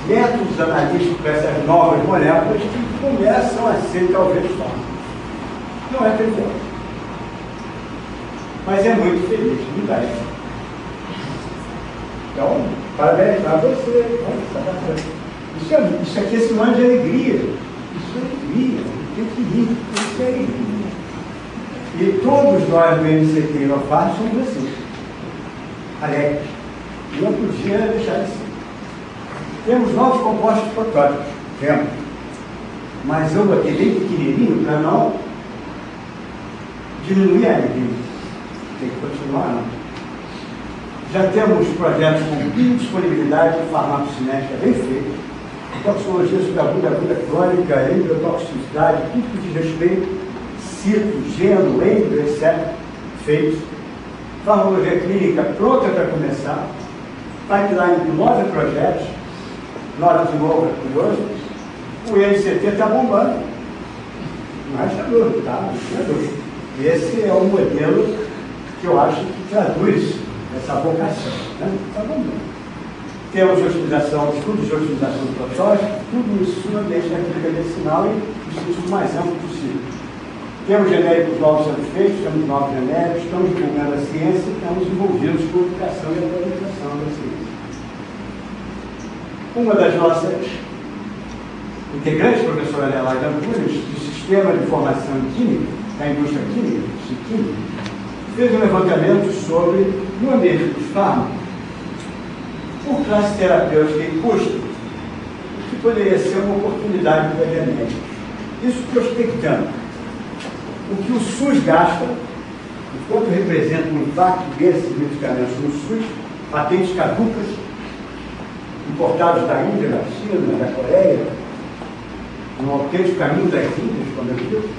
métodos analíticos para essas novas moléculas que começam a ser talvez fáceis. Não é trivial. Mas é muito feliz, me dá isso. Então, parabéns para você. Isso aqui é sinal de alegria. Isso é alegria. Tem que rir. Isso é alegria. E todos nós do MCT Inovar somos assim. Alegres. Não podia deixar de ser. Temos novos compostos protótipos. Temos. Mas eu botei bem pequenininho para não diminuir a alegria. Tem que continuar, não. Já temos projetos com biodisponibilidade e farmacocinética bem feitos, toxicologia sobre agulha crônica, endotoxicidade, tudo de respeito, cito, geno, endo, etc. feitos. Farmacologia clínica pronta para começar. Pipeline de 9 projetos, 9 de novo, é curioso. O MCT está bombando. Mas está doido, tá? Não é doido. Esse é o modelo que eu acho que traduz essa vocação. Né? Está bombando. Temos otimização, estudos de otimização do protótipo, tudo isso no ambiente da clínica medicinal e estudos mais amplos possível. Temos genéricos novos sendo feitos, temos novos genéricos, estamos divulgando a ciência e estamos envolvidos com a educação e a atualização da ciência. Uma das nossas integrantes, professora Adelaide Antunes, do Sistema de Informação Química, da Indústria Química, fez um levantamento sobre, no ambiente dos fármacos, por classe terapêutica e custo, que poderia ser uma oportunidade para remédios. Isso prospectando o que o SUS gasta, o quanto representa o impacto desses medicamentos no SUS, patentes caducas, importados da Índia, da China, da Coreia, no autêntico caminho das Índias, como eu digo,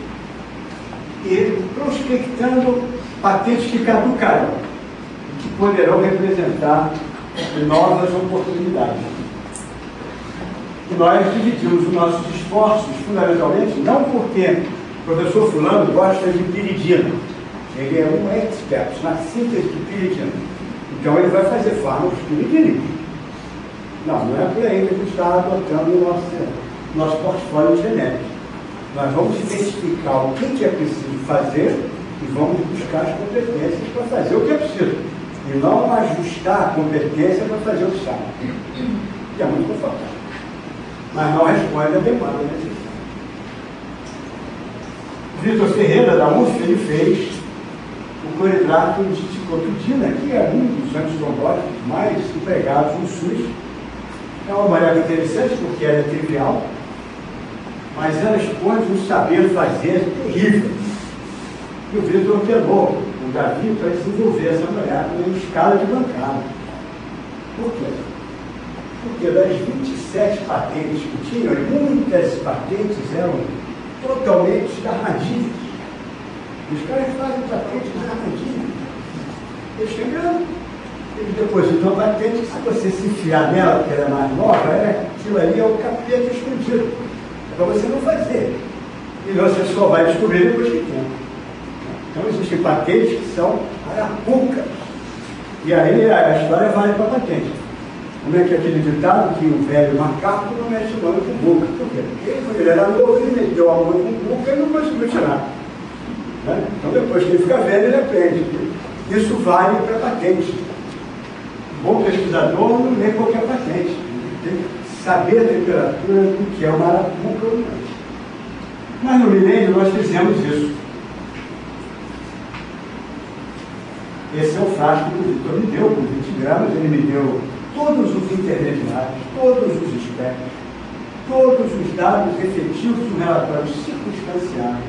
e prospectando patentes que caducaram e que poderão representar novas oportunidades. E nós dividimos os nossos esforços, fundamentalmente, não porque o professor fulano gosta de piridina, ele é um expert na síntese de piridina, então ele vai fazer fármacos piridínicos. Não é por aí que a gente está adotando o nosso portfólio de genéricos. Nós vamos identificar o que é preciso fazer e vamos buscar as competências para fazer o que é preciso. E não ajustar a competência para fazer o que sabe. Que é muito confortável. Mas não responde à demanda necessária. Vitor Ferreira, da UF, ele fez o cloridrato de ciclopidina, que é um dos antitrombóticos mais empregados no SUS. É uma molécula interessante porque ela é trivial, mas ela expõe um saber fazer terrível. E o Vitor pegou o Davi para desenvolver essa molécula em escala de bancada. Por quê? Porque das 27 patentes que tinham, muitas patentes eram totalmente escarradinhas. Os caras fazem patentes escarradinhas. Eles chegam, eles depositam a patente, se você se enfiar nela, porque ela é mais nova, aquilo ali é o capeta escondido. É para você não fazer. E você só vai descobrir depois de tempo. Então existem patentes que são arapucas. E aí a história vale para a patente. Como é que aquele ditado que o velho macaco não mexe mão com boca? Por quê? Porque ele era novo, ele meteu a mão com boca e não conseguiu tirar. Né? Então depois que ele fica velho, ele aprende. Isso vale para a patente. Bom pesquisador não lê qualquer patente. Ele tem que saber a temperatura do que é uma arapuca ou não. Mas no milênio nós fizemos isso. Esse é o frasco que o Vitor me deu, com 20 gramas, ele me deu todos os intermediários, todos os espectros, todos os dados efetivos do relatório circunstanciado,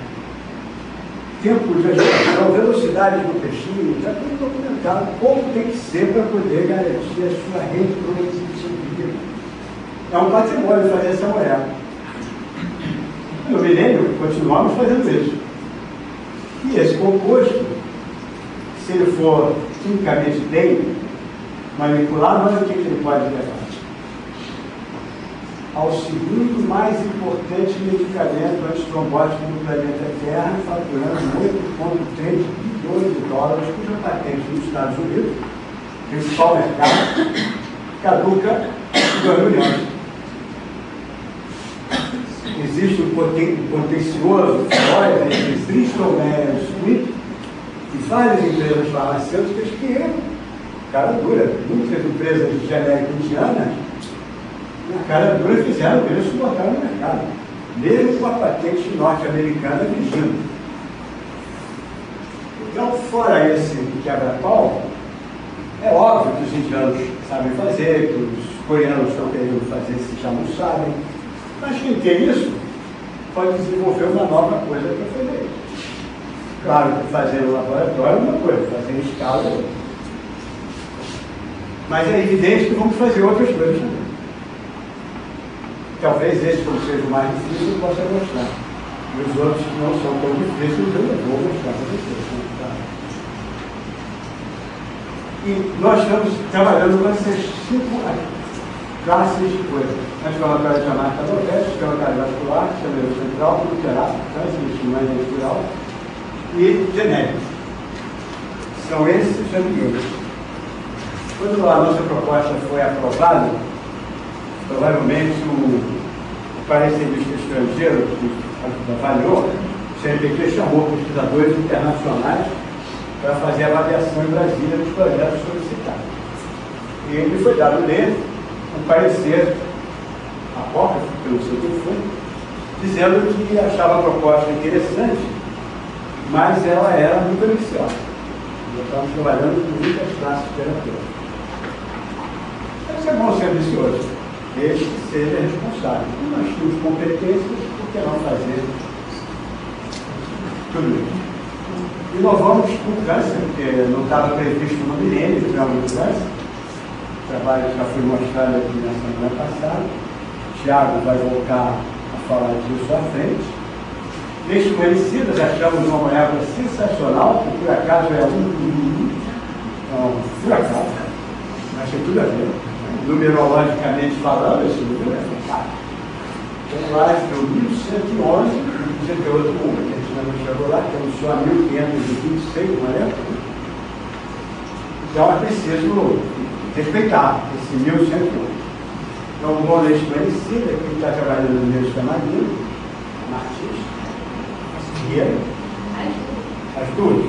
tempo de agitação, velocidade do peixinho, já tudo documentado, como tem que ser para poder garantir a sua reprodutibilidade. É um patrimônio fazer essa molécula. No milênio, continuamos fazendo isso. E esse composto, se ele for quimicamente bem manipulado, olha o que ele pode levar. ao segundo mais importante medicamento antitrombótico do planeta Terra, faturando 8,3 bilhões de dólares, cuja patente nos Estados Unidos, principal mercado, caduca em 2011. Existe um contencioso feroz entre Bristol Myers Squibb e várias empresas farmacêuticas que, cara dura, muitas empresas de genérico indiana, na cara dura fizeram isso e botaram no mercado, mesmo com a patente norte-americana vigindo. Então, fora esse quebra-pau, é óbvio que os indianos sabem fazer, que os coreanos estão querendo fazer, se já não sabem, mas quem tem isso pode desenvolver uma nova coisa para fazer. Claro que fazer no laboratório é uma coisa, fazer em escala é outra. Mas é evidente que vamos fazer outras coisas também. Talvez esse não seja o mais difícil, eu possa gostar. E os outros que não são tão difíceis, eu não vou gostar para vocês. Tá? E nós estamos trabalhando com essas 5 classes de coisas. Anti-inflamatório de marca diabetes, sistema cardiovascular, sistema nervoso central, gluterato, transmissão estrutural e genérico. São esses os ambientes. Quando a nossa proposta foi aprovada, provavelmente o parecerista estrangeiro que avaliou, o CNPq chamou pesquisadores internacionais para fazer a avaliação em Brasília dos projetos solicitados. E ele foi dado nele um parecer apócrifo, que eu não sei o que foi, dizendo que achava a proposta interessante, mas ela era muito ambiciosa. Nós estamos trabalhando com muitas classes terapêuticas. Mas é bom ser ambicioso, desde que seja responsável. E nós temos competências, por que não fazer tudo isso? E nós vamos com câncer, porque não estava previsto no milênio de programa do câncer. O trabalho já foi mostrado aqui na semana passada. O Thiago vai voltar a falar disso à frente. Leishmanicidas, achamos uma molécula sensacional, que por acaso é por acaso, mas tem tudo a ver. Numerologicamente falando, esse número é fantástico. Então lá de 1111, dizia que é outro número, que a gente não chegou lá, temos só 1526, não é? Então é preciso respeitar esse 1111. Então, um bom leishmanicida, que está trabalhando no meu Marino, Martins, Guerreiro, as duas.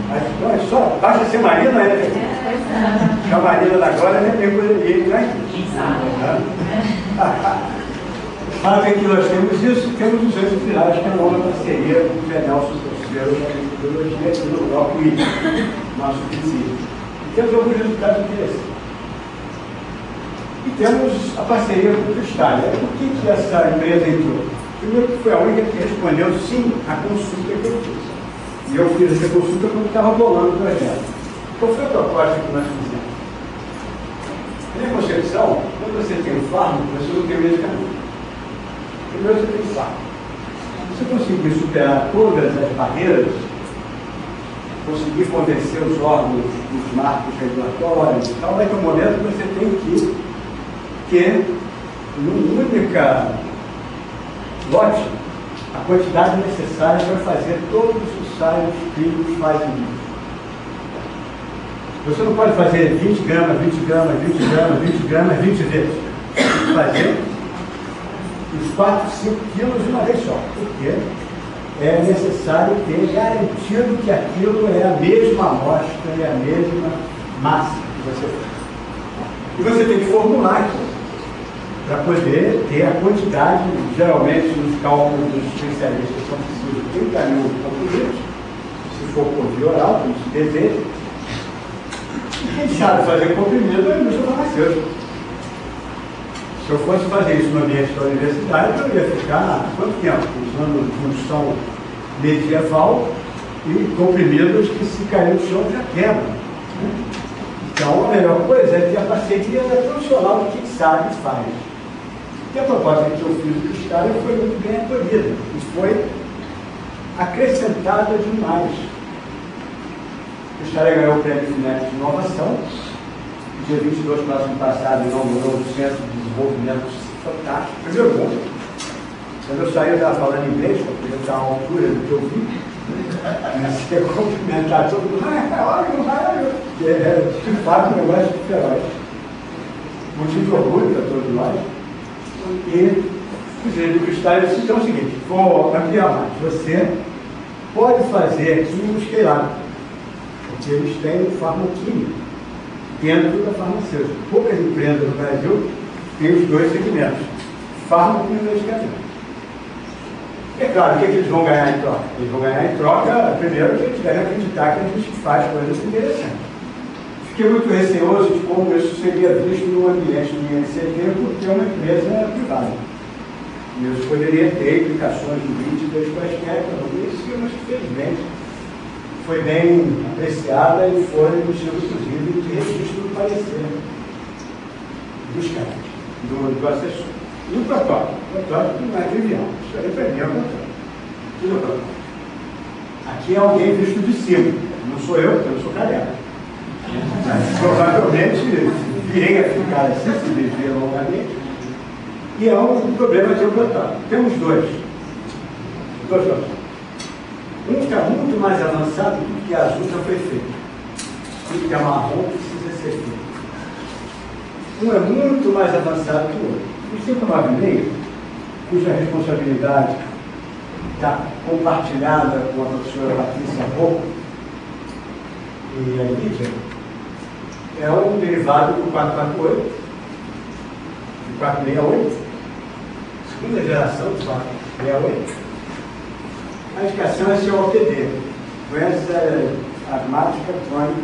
Então é só, basta ser Marina, né? Porque a Marina da Glória nem tem coisa de jeito, né? Mas aqui nós temos isso, temos os anos virais, que é uma parceria com o Nelson Terceiro da metodologia aqui no bloco I, nosso princípio. E temos alguns resultados interessantes. E temos a parceria com o Cristal. Por que essa empresa entrou? Primeiro que foi a única que respondeu sim à consulta que eu fiz. E eu fiz essa consulta quando estava bolando o projeto. Qual foi a proposta que nós fizemos? Na minha concepção, quando você tem um fármaco, você não tem o medicamento. Primeiro você tem o fármaco. Se você conseguir superar todas as barreiras, conseguir convencer os órgãos dos marcos regulatórios e tal, vai ter um momento que você tem que ter, num única lote, a quantidade necessária para fazer todos os ensaios clínicos fazem. Você não pode fazer 20 gramas, 20 gramas, 20 gramas, 20 gramas, 20 vezes. Tem que fazer os 4, 5 quilos de uma vez só. Porque é necessário ter garantido que aquilo é a mesma amostra e a mesma massa que você faz. E você tem que formular isso para poder ter a quantidade, geralmente nos cálculos dos especialistas são precisos 30 mil comprimidos, se for por via oral, como se deseja. E quem sabe fazer comprimido é a indústria farmacêutica. Se eu fosse fazer isso no ambiente da universidade, eu ia ficar quanto tempo? Usando função medieval e comprimidos que se cair no chão já quebram. Né? Então a melhor coisa é ter a parceria profissional de quem sabe e faz. E a proposta que eu fiz do Cristal foi muito bem acolhida e foi acrescentada demais. O Cristal ganhou o prêmio FINEP de inovação. Dia 22 do ano passado inaugurou o Centro de Desenvolvimento fantástico. Primeiro ponto, quando eu saí eu estava falando inglês, porque eu estava à altura do que eu vi. Comecei a cumprimentar todo mundo. De fato, um negócio de feroz. Motivo de orgulho para todos nós. E os universitários então é o seguinte: vou ampliar mais. Você pode fazer aqui um esquelado, porque eles têm farmaquímica dentro da farmacêutica. Poucas empresas no Brasil têm os dois segmentos, fármaco e medicamento. É claro, o que eles vão ganhar em troca? Eles vão ganhar em troca, primeiro, que eles devem acreditar que a gente faz coisas interessantes. Fiquei muito receoso de como isso seria visto no ambiente do INCT, porque é uma empresa privada. E isso poderia ter implicações jurídicas quaisquer, mas felizmente foi bem apreciada e foi motivo, inclusive, de registro do parecer dos caras, do assessor. E o protótipo? O protótipo não é trivial. Isso aí para mim é o protótipo. E o protótipo? Aqui é alguém visto de cima. Não sou eu, porque eu sou careca. Provavelmente virei a ficar assim, se desvia longamente. E é um problema de o protótipo. Temos dois. Um está muito mais avançado do que a azul já foi feito. O que é marrom precisa ser feito. Um é muito mais avançado que o outro. O 596, cuja responsabilidade está compartilhada com a professora Patrícia Rocco e a Lídia, é um derivado do 448, do 468, segunda geração do 468. A indicação é seu OPD, doença asmática crônica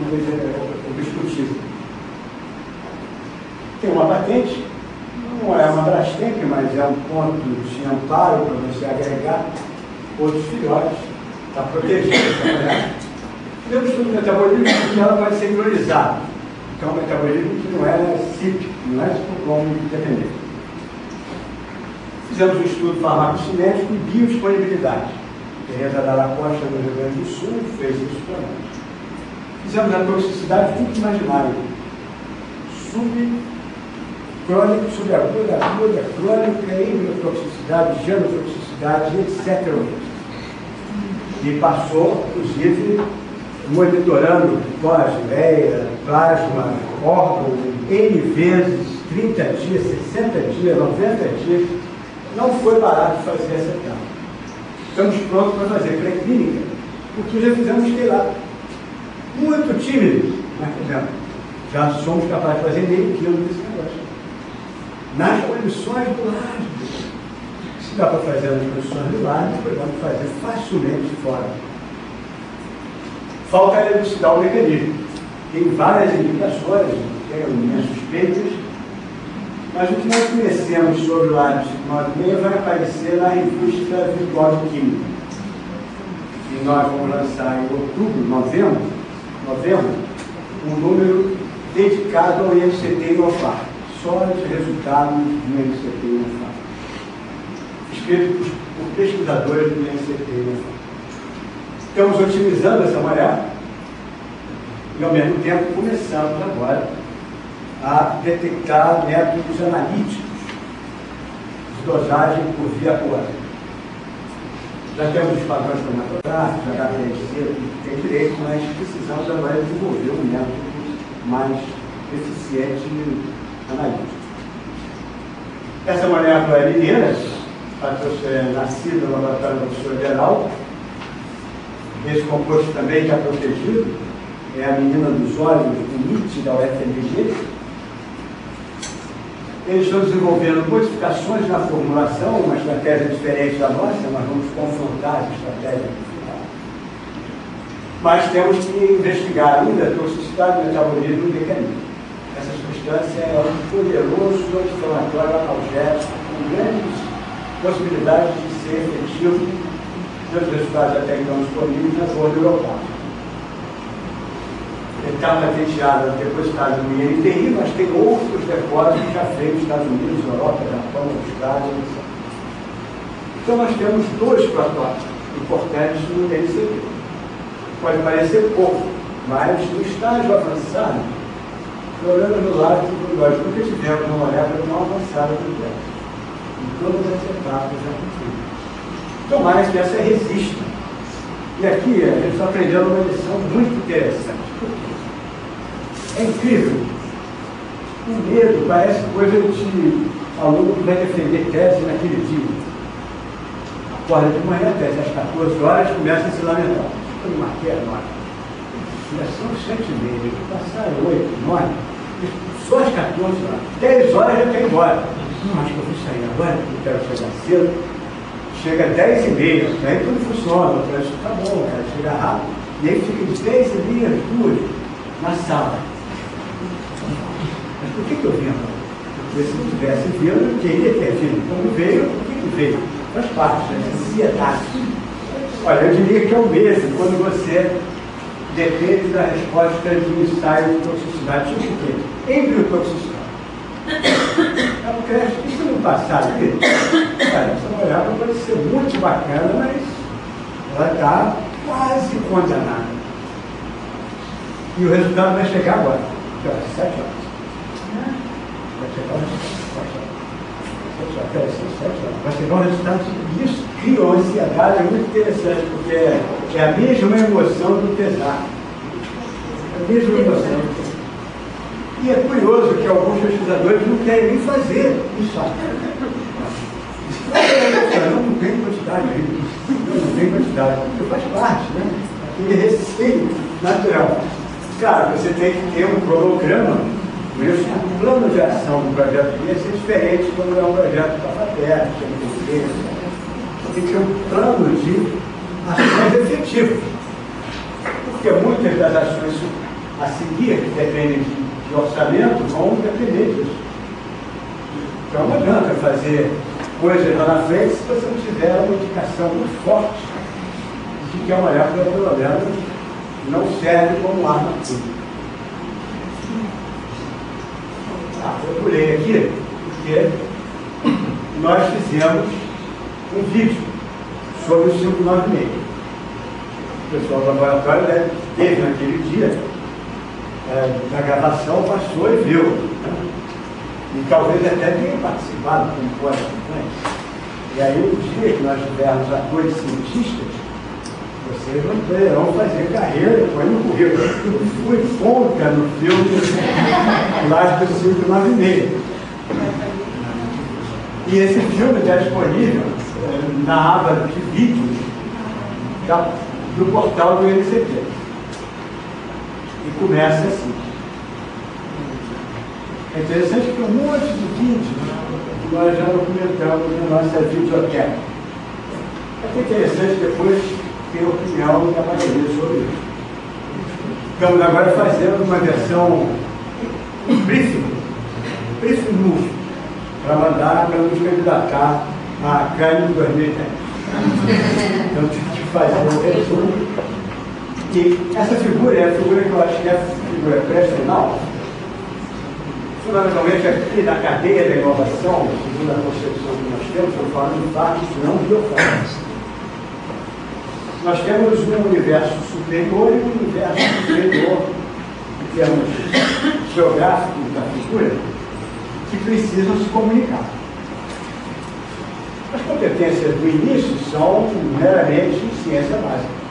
obstrutiva. Tem uma patente. Não é uma Brastemp, mas é um ponto de amparo para você agregar outros filhotes, está protegido. Temos tudo o metabolismo que ela pode ser priorizada. Então, um metabolismo que não é cíclico, não é como dependente. Fizemos um estudo farmacocinético e biodisponibilidade. Tereza Dalla Costa, no Rio Grande do Sul, fez isso para nós. Fizemos a toxicidade tudo imaginário. Crônico, subaguda, aguda, crônica, imunotoxicidade, genotoxicidade, etc. E passou, inclusive, monitorando glicose, veia, plasma, órgão, N vezes, 30 dias, 60 dias, 90 dias. Não foi barato fazer essa etapa. Estamos prontos para fazer pré-clínica, porque já fizemos esquelado. Muito tímido, mas fizemos. Já somos capazes de fazer meio quilo desse negócio. Nas condições do lado. Se dá para fazer nas condições do lado, podemos fazer facilmente fora. Falta elucidar o mecanismo. Tem várias indicações, tem minhas suspeitas, mas o que nós conhecemos sobre o lado 596 vai aparecer na revista Virtual de Química. E nós vamos lançar em outubro, novembro, um número dedicado ao INCT e ao FAR. Só os resultados do INCT e do FAR. Escrito por pesquisadores do INCT e do FAR. Estamos otimizando essa mulher e, ao mesmo tempo, começamos agora a detectar métodos analíticos de dosagem por via aquosa. Já temos os padrões cromatográficos, HPLC, tem direito, mas precisamos agora desenvolver um método mais eficiente analítico. Essa molécula é mineira, nascida no laboratório da professora Geraldo. Esse composto também está protegido, é a menina dos olhos, o MIT da UFMG. Eles estão desenvolvendo modificações na formulação, uma estratégia diferente da nossa, nós vamos confrontar essa estratégia no final. Mas temos que investigar ainda a toxicidade, metabolismo e mecanismo. Essa substância é um poderoso anti-inflamatório analgésico, com grandes possibilidades de ser efetivo, seus resultados até então disponíveis na zona europeia. Ele está patenteado, depositado no INPI, mas tem outros depósitos já feitos nos Estados Unidos, Europa, Japão, Austrália, etc. Então nós temos dois protótipos importantes no INCT. Pode parecer pouco, mas no estágio avançado, pelo menos no lado tecnológico que tivemos uma molécula não avançada do tempo. em todas as etapas da cultura. Tomara que essa resista. E aqui a gente está aprendendo uma lição muito interessante. Por quê? É incrível. O medo parece coisa de aluno que vai defender tese naquele dia. Acorda de manhã, tese às 14 horas, começa a se lamentar. Estou numa queda, já são 7h30, passaram 8, 9, só às 14 horas. 10 horas já quer ir embora. Não, acho que eu vou sair agora, porque eu quero chegar cedo. Chega 10h30, aí tudo funciona, o trânsito tá bom, cara, chega rápido. E aí fica de 10h30 às 2 na sala. Mas por que eu vim agora? Porque se não tivesse vindo, eu queria ter vindo. Quando veio, por que veio? Faz parte da ansiedade. Olha, eu diria que é o mesmo quando você depende da resposta de um ensaio de toxicidade. Tipo o quê? Embriotoxicidade. É um crédito que se não passar ali, cara, essa mulher pode ser muito bacana, mas ela está quase condenada. E o resultado vai chegar agora, que horas? 7 horas. Vai chegar vai chegar o resultado disso. Cria uma ansiedade muito interessante, porque é a mesma emoção do pesar. É a mesma emoção do pesar. E é curioso que alguns pesquisadores não querem nem fazer isso. Não tem quantidade ainda. Não tem quantidade. Porque faz parte, né? Aquele receio natural. Claro, você tem que ter um cronograma. Por isso, o plano de ação do projeto ia ser diferente quando é um projeto da FATER, tem que ter um plano de ações efetivas. Porque muitas das ações a seguir, que dependem de orçamento, vão depender disso. Então não adianta fazer coisas lá na frente se você não tiver uma indicação muito forte de que a molécula, pelo menos, não serve como arma pública. Eu pulei aqui porque nós fizemos um vídeo sobre o 596. O pessoal do laboratório teve naquele dia da gravação, passou e viu. Né? E talvez até tenha participado como pós-acompanhante. E aí, o dia que nós tivermos atores cientistas, vocês não poderão fazer carreira, põe no currículo. Eu fui contra no filme Plástico 596. E esse filme está disponível na aba de vídeos do portal do INCT. E começa assim. É interessante que um monte de vídeos nós já documentamos na nossa videoteca. É interessante depois ter a opinião da maioria sobre isso. Estamos agora fazendo uma versão briefing novo, para mandar para nos candidatar a Cannes 2010. Então, tive que fazer um resumo. E essa figura é a figura que eu acho que é a figura pré-final, fundamentalmente aqui na cadeia da inovação, segundo a concepção que nós temos, eu falo de fatos, não biofatos. Nós temos um universo superior e um universo inferior, em termos geográficos da figura, que precisam se comunicar. As competências do início são meramente ciência básica.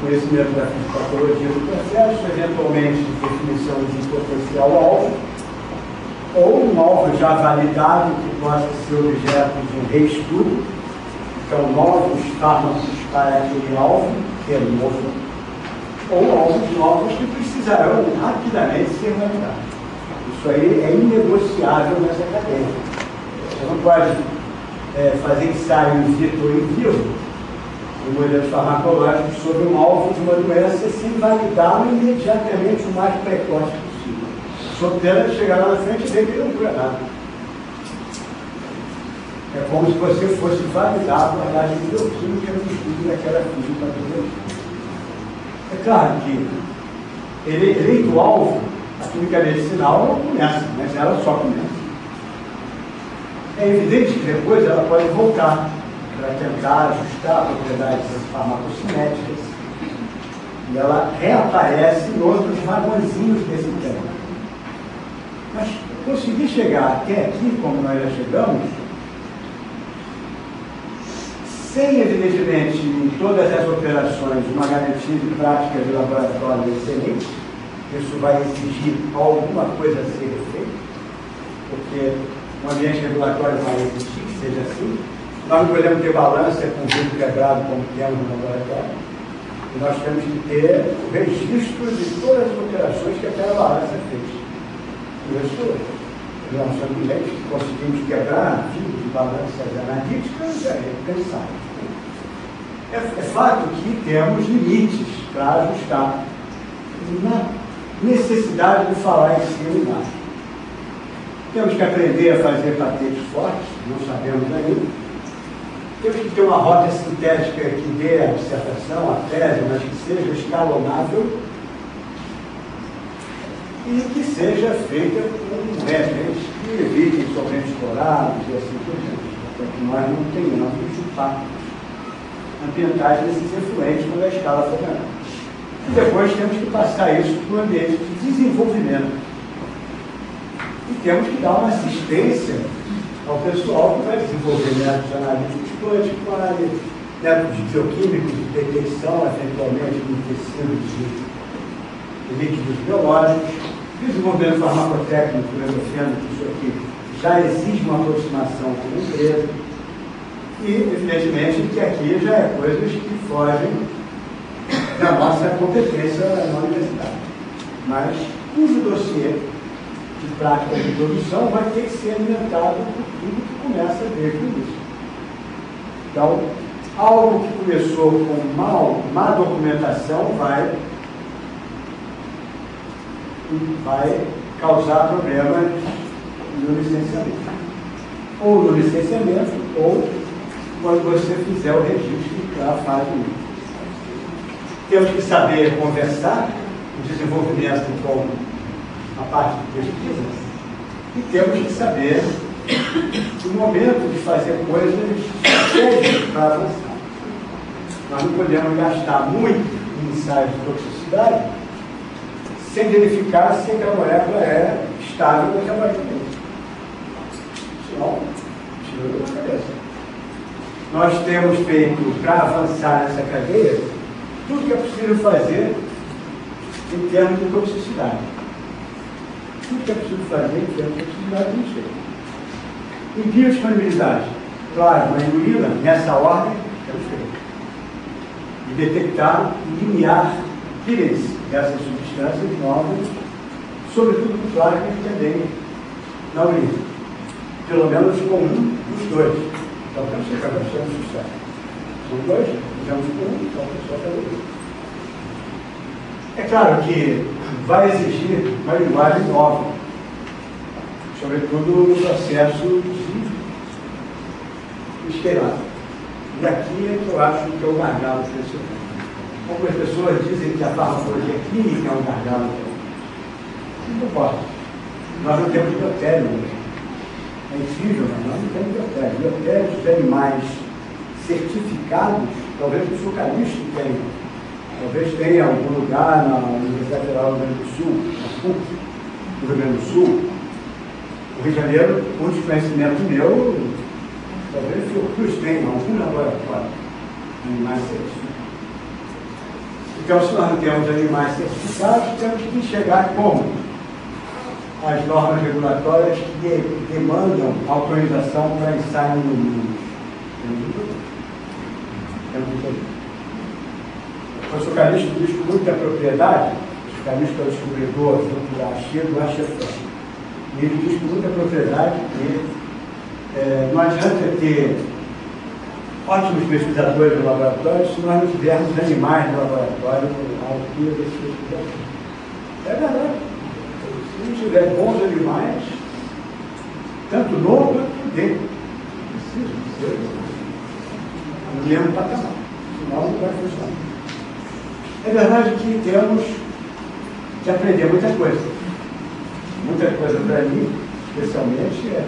Conhecimento da fisiopatologia do processo, eventualmente definição de potencial alvo, ou um alvo já validado que possa ser objeto de um reestudo, então novos fármacos para aquele alvo, que é novo, ou alvos novos que precisarão rapidamente ser validados. Isso aí é inegociável nessa cadeia. Você não pode fazer ensaio in vitro ou in vivo, modelos farmacológicos sobre um alvo de uma doença sem validá-lo imediatamente o mais precoce possível. Sob pena de chegar lá na frente e ver que não cura nada. É como se você fosse validar a abordagem bioquímica no estudo daquela fisiopatologia. É claro que eleito o alvo, a química medicinal não começa, mas ela só começa. É evidente que depois ela pode voltar para tentar ajustar propriedades farmacocinéticas, e ela reaparece em outros vagõezinhos desse tema. Mas conseguir chegar até aqui, como nós já chegamos, sem, evidentemente, em todas as operações, uma garantia de prática de laboratório excelente. Isso vai exigir alguma coisa a ser feita, porque o ambiente regulatório vai exigir que seja assim. Nós não podemos ter balança com vidro quebrado como temos no laboratório. E nós temos que ter o registro de todas as operações que aquela balança fez. Isso, nós somos que conseguimos quebrar vidro de balanças analíticas, é pensar. É fato que temos limites para ajustar na necessidade de falar em cima e embaixo. Temos que aprender a fazer patentes fortes, não sabemos ainda. Temos que ter uma rota sintética que dê a dissertação, a tese, mas que seja escalonável e que seja feita com reagentes que evitem solventes clorados e assim por diante, para que nós não tenhamos impactos ambientais desses efluentes quando a escala for menor. E depois temos que passar isso para o ambiente de desenvolvimento. E temos que dar uma assistência ao pessoal que vai desenvolver métodos analíticos quânticos, métodos bioquímicos de detecção, eventualmente, de tecidos de líquidos biológicos, desenvolvimento farmacotécnico, eu defendo que isso aqui já exige uma aproximação com a empresa. E, evidentemente, que aqui já é coisas que fogem da nossa competência na universidade. Mas, cujo dossiê de prática de produção vai ter que ser alimentado por tudo que começa desde o início. Então, algo que começou com má documentação vai causar problemas no licenciamento. Ou no licenciamento, ou quando você fizer o registro para a fase 1. Temos que saber conversar, o desenvolvimento com a parte de pesquisa, e temos que saber o momento de fazer coisas estratégicas para avançar. Nós não podemos gastar muito em ensaios de toxicidade sem verificar se a molécula é estável metabolicamente. Senão, tira da cabeça. Nós temos feito, para avançar nessa cadeia, tudo que é possível fazer em termos de toxicidade. Tudo que é possível fazer em termos de toxicidade não sei. Em biodisponibilidade, claro, uma urina, nessa ordem, temos feito. E detectar limiar clearance dessas substâncias novas, sobretudo com plasma e também na urina. Pelo menos com um dos dois. Então, temos que acabar sendo sucesso. São dois, fizemos com um, então a pessoa está dois. É claro que vai exigir uma linguagem nova, sobretudo no processo de esquerda. E aqui é que eu acho que é o gargalo principal. Algumas pessoas dizem que a farmacologia clínica é um gargalo. Não pode. Nós não temos biotério. É incrível, mas nós não temos biotério. Biotérios de animais certificados, talvez o sucalixo tenha. Talvez tenha em algum lugar na Universidade Federal do Rio Grande do Sul, na PUC, do Rio Grande do Sul. O Rio de Janeiro, por desconhecimento meu, talvez o Fiocruz tenha algum laboratório de animais certificados. Então, se nós não temos animais certificados, temos que chegar como? As normas regulatórias que demandam autorização para ensaio no mundo. O sucalixo diz com muita propriedade, o sucalixo é o descobridor, do Achille, e ele diz com muita propriedade que não adianta ter ótimos pesquisadores no laboratório se nós não tivermos animais no laboratório à altura desses pesquisadores. É verdade. Se não tiver bons animais, tanto no quanto dentro, precisa ser no mesmo patamar, senão não vai funcionar. É verdade que temos que aprender muita coisa. Muita coisa para mim, especialmente, é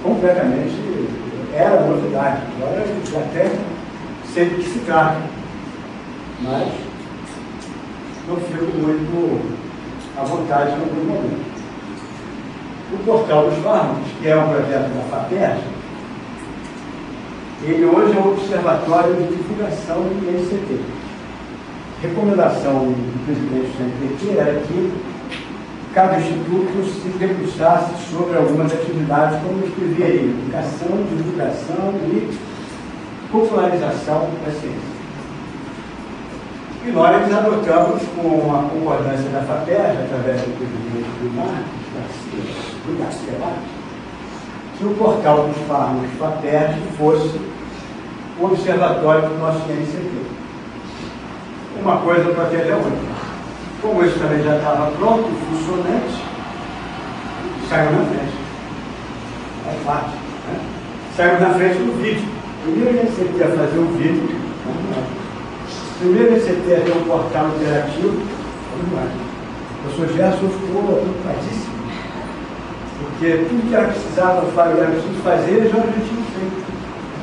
completamente era novidade. Agora eu já até sei do que se trata. Mas não fico muito à vontade em algum momento. O Portal dos Fármacos, que é um projeto da FAPERJ, Ele hoje é um observatório de divulgação do INCT. Recomendação do presidente do CNPq era que cada instituto se debruçasse sobre algumas atividades, como eu escrevi aí, educação, divulgação e popularização da ciência. E nós adotamos, com a concordância da FAPERJ, através do presidente do Garcia, que o portal dos fármacos FAPERJ fosse o observatório do nosso INCT. Uma coisa protege a outra. Como isso também já estava pronto, funcionante, saiu na frente. É fácil. Né? Saiu na frente do vídeo. Primeiro INCT a fazer um vídeo, vamos lá. Primeiro INCT a ter um portal interativo, vamos lá. O professor Gerson ficou preocupadíssimo, porque tudo que ela precisava fazer, ele já tinha feito.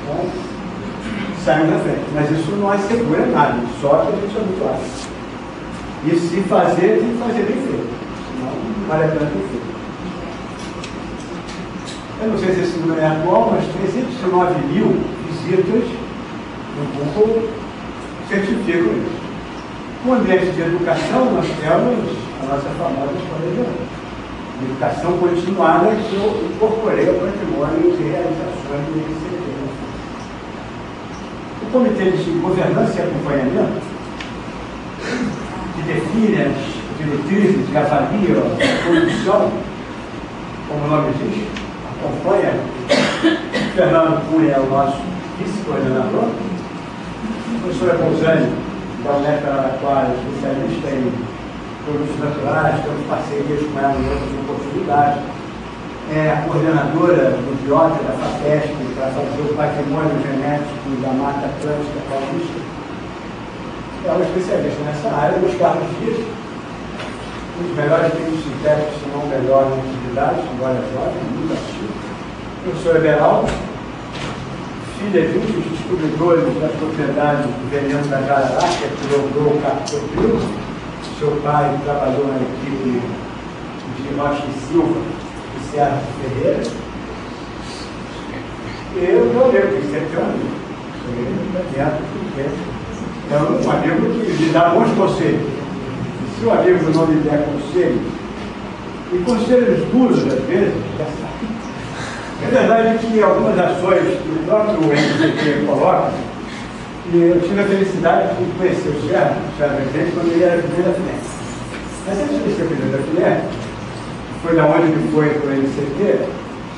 Então, saiu na frente. Mas isso não assegura nada, só que a gente é muito ágil. E se fazer, tem que fazer bem feito. Senão não vale a pena ter feito. Eu não sei se esse número é atual, mas 319 mil visitas no Google certificam isso. No ambiente de educação, nós temos a nossa famosa escola de verão. Educação continuada, que eu incorporei ao patrimônio de realizações do INCT. O Comitê de Governança e Acompanhamento, que define as diretrizes, que avalia a condição, como o nome diz, acompanha. Fernando Cunha é o nosso vice-coordenador. A professora Bolzani, da UNEP Araraquara, especialista em produtos naturais, temos parcerias com ela em outras oportunidades. É a coordenadora do biota da FAPESP para fazer o patrimônio genético da Mata Atlântica Paulista. É uma especialista nessa área. Os Carlos Dias, um dos melhores químicos sintéticos, se não o melhor em atividade, embora jovem, muito ativo. Professora Beraldo, filha de um dos descobridores da propriedade do veneno da jararaca, que logrou o captopril. Seu pai trabalhou na equipe de Rocha e Silva e Serra Ferreira. Eu não lembro, tenho 7 anos. É um amigo que lhe dá bons conselhos. E se o amigo não lhe der conselho, e conselhos duros às vezes, já sabe. É verdade que algumas ações que o próprio MCT coloca, e eu tive a felicidade de conhecer o Sérgio quando ele era presidente da FINEP. Mas antes de ser presidente da FINEP, foi da onde ele foi para o MCT,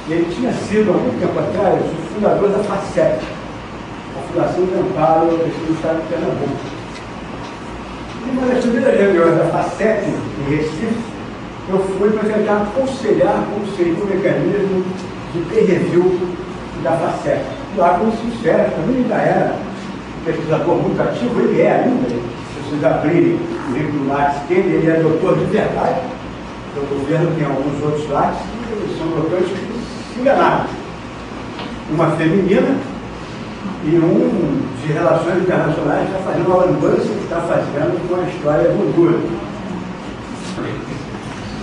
e ele tinha sido, há muito tempo atrás, o fundador da FACEP, a Fundação de Amparo do Estado de Pernambuco. E uma das primeiras reuniões da FACEP, em Recife, eu fui para tentar aconselhar como seria o mecanismo de peer review da FACEP. Lá com sucesso, também ainda era um pesquisador muito ativo, ele é ainda, se vocês abrirem o livro do Lattes dele, ele é doutor de verdade. O governo tem alguns outros Lattes que são doutores que se enganaram. Uma feminina e um de relações internacionais está fazendo uma lambança que está fazendo com a história do Honduras.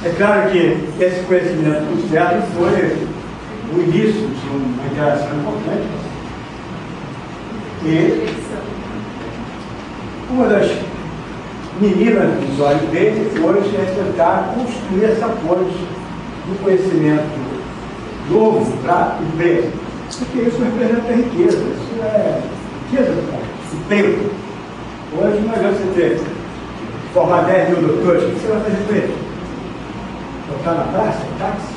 É claro que esse conhecimento do Sérgio foi o início de uma interação importante. E uma das meninas dos olhos dele hoje é tentar construir essa ponte do conhecimento novo para a empresa. Porque isso representa riqueza, isso é riqueza do país, emprego. Hoje não adianta você ter, formar 10 mil doutores, o que você vai fazer com eles? Botar na praça, táxi?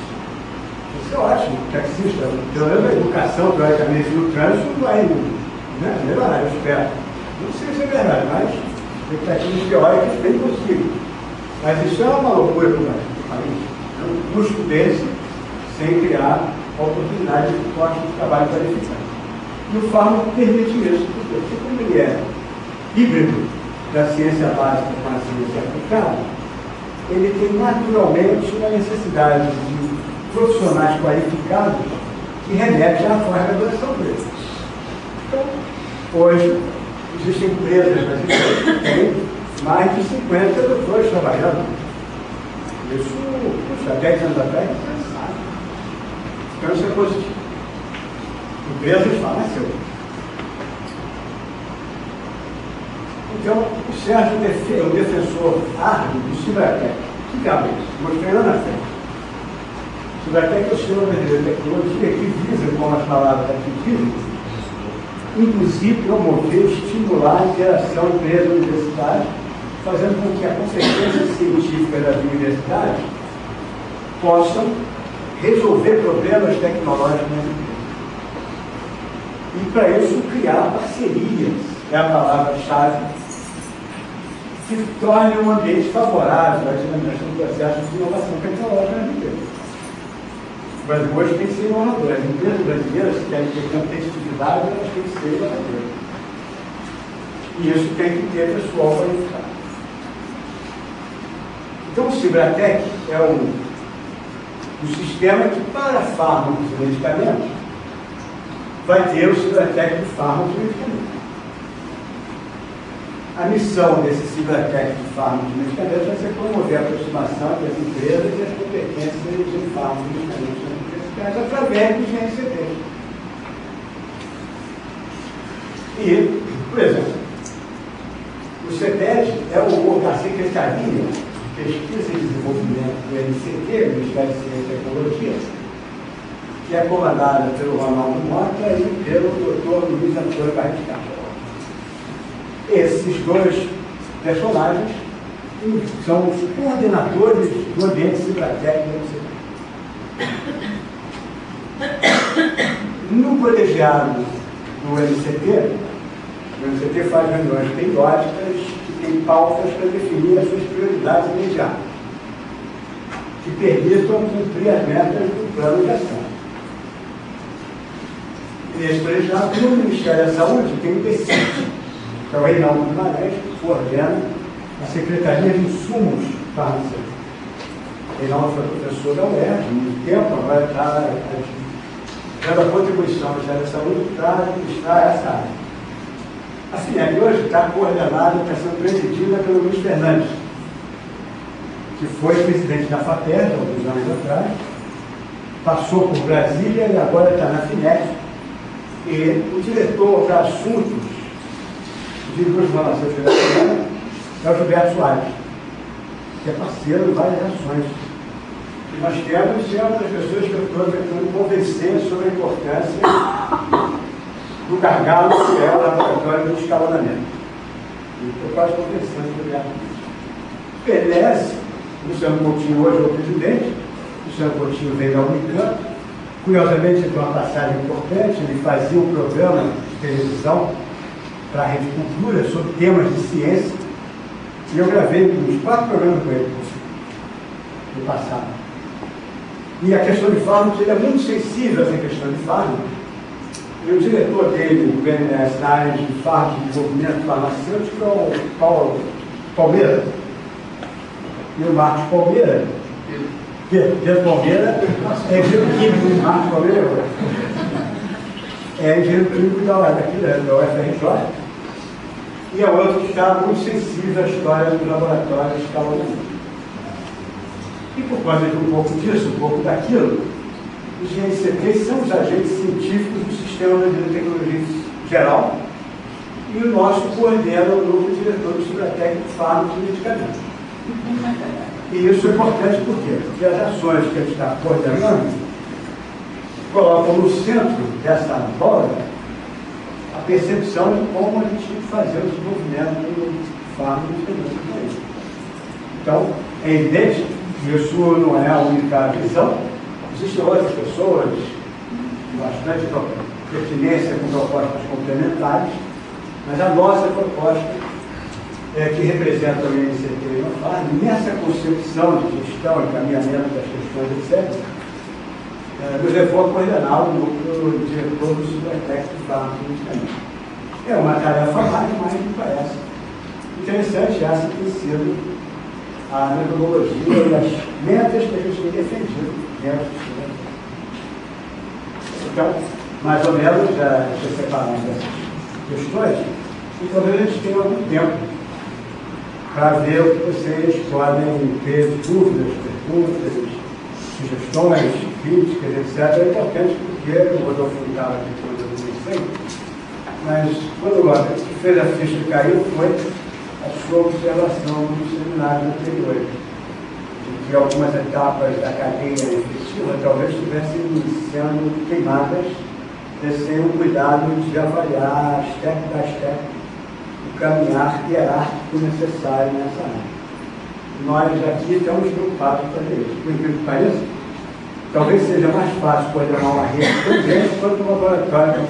Isso é ótimo, taxista, pelo menos a educação, teoricamente, no trânsito, não vai melhorar, eu espero. Não sei se é verdade, mas expectativas teóricas bem possíveis. Mas isso é uma loucura para o país. É um custo desse, sem criar a oportunidade de posto de trabalho qualificado. E o fármaco permite isso, porque como ele é híbrido da ciência básica com a ciência aplicada, ele tem naturalmente uma necessidade de profissionais qualificados que remetem à pós-graduação deles. Então, hoje, existem empresas brasileiras que têm mais de 50 doutores trabalhando. Isso, há 10 anos atrás, você sabe. Então, isso é positivo. Empresas farmacêuticas. Então, o Sérgio é um defensor árduo do Cibratec. Que cabe isso? Mostrei lá na frente. O Cibratec é o Sistema Brasileiro de Tecnologia que visa, como as palavras aqui dizem, inclusive promover, estimular a interação empresa-universidade, fazendo com que a competência científica das universidades possam resolver problemas tecnológicos nas empresas. E, para isso, criar parcerias, é a palavra-chave, que torne um ambiente favorável à dinamização do processo de inovação tecnológica nas empresas. O Brasil hoje tem que ser inovador. As empresas brasileiras que querem ter competitividade, elas têm que ser inovadoras. E isso tem que ter pessoal qualificado. Então, o Cibratec é o sistema que, para fármacos e medicamentos, vai ter o Cibratec de fármacos e medicamentos. A missão desse Cibratec de fármacos e medicamentos vai ser promover a aproximação entre as empresas e as competências de fármacos e medicamentos nas universidades através dos GNCDs. E, por exemplo, o CETED é a Secretaria de Pesquisa e Desenvolvimento do MCT, Ministério de Ciência e Tecnologia, que é comandada pelo Ronaldo Mota e pelo Dr. Luiz Antônio Barrica. Esses dois personagens são os coordenadores do ambiente Cibratec do MCT. No colegiado do MCT, o MCT faz reuniões periódicas e tem pautas para definir as suas prioridades imediatas, que permitam cumprir as metas do plano de ação. E nesse colegiado, no Ministério da Saúde, tem o PCIT, que é o Reinaldo Guimarães, que coordena a Secretaria de Insumos Farmacêuticos. Reinaldo foi professor da UERJ há muito tempo, agora está dando a contribuição ao Ministério da Saúde para administrar essa área. A FINEP hoje está coordenada, está sendo presidida pelo Luiz Fernandes, que foi presidente da FAPERJ há alguns anos atrás, passou por Brasília e agora está na FINEP. E o diretor para assuntos de indústria farmacêutica é o Gilberto Soares, que é parceiro de várias ações. E nós temos, é uma das pessoas que eu estou tentando convencer sobre a importância do gargalo que é o laboratório de escalonamento. E estou quase conversando sobre isso. PNS, o Luciano Coutinho hoje é o presidente, o Luciano Coutinho veio da Unicamp, curiosamente tem uma passagem importante, ele fazia um programa de televisão para a Rede Cultura sobre temas de ciência, e eu gravei uns 4 programas com ele no passado. E a questão de fármacos, ele é muito sensível a essa questão de fármacos. E o diretor dele, do BNDES, na área de fármacos de desenvolvimento farmacêutico, é o Paulo Palmeira. E o Marcos Palmeira, Pedro Palmeira, é engenheiro químico do Marcos Palmeira, é engenheiro químico da UFRJ, e é outro que está muito sensível à história dos laboratórios de escalonamento. E por causa de um pouco disso, um pouco daquilo, os GNCTs são os agentes científicos do Sistema Brasileiro de Tecnologia Geral, e o nosso coordena o grupo diretor do Cibratec de Fármacos e Medicamentos. E isso é importante por quê? Porque as ações que a gente está coordenando colocam no centro dessa bola a percepção de como a gente tem que fazer o desenvolvimento do fármaco e do país. Então, é evidente que isso não é a única visão. Existem outras pessoas com bastante pertinência com propostas complementares, mas a nossa proposta, que representa o MCT e Inovar, nessa concepção de gestão, encaminhamento das questões, etc., nos levou a coordenar o núcleo diretor do Cibratec de Fármacos e Medicamentos. É uma tarefa mais, mas me parece interessante. Essa tem sido a metodologia e as metas que a gente tem defendido dentro do Cibratec. Então, mais ou menos, já separamos essas questões, e talvez a gente tenha algum tempo para ver o que vocês podem ter dúvidas, perguntas, sugestões, críticas, etc. É importante porque o Rodolfo não estava aqui quando eu comecei, mas quando o Lopes fez a ficha cair, foi a sua observação nos seminários anteriores, de que algumas etapas da cadeia infectiva talvez estivessem sendo queimadas sem o cuidado de avaliar aspecto a aspecto o caminhar hierárquico necessário nessa área. Nós aqui estamos preocupados com fazer isso. Por incrível que pareça, talvez seja mais fácil coordenar uma rede de gente quanto um laboratório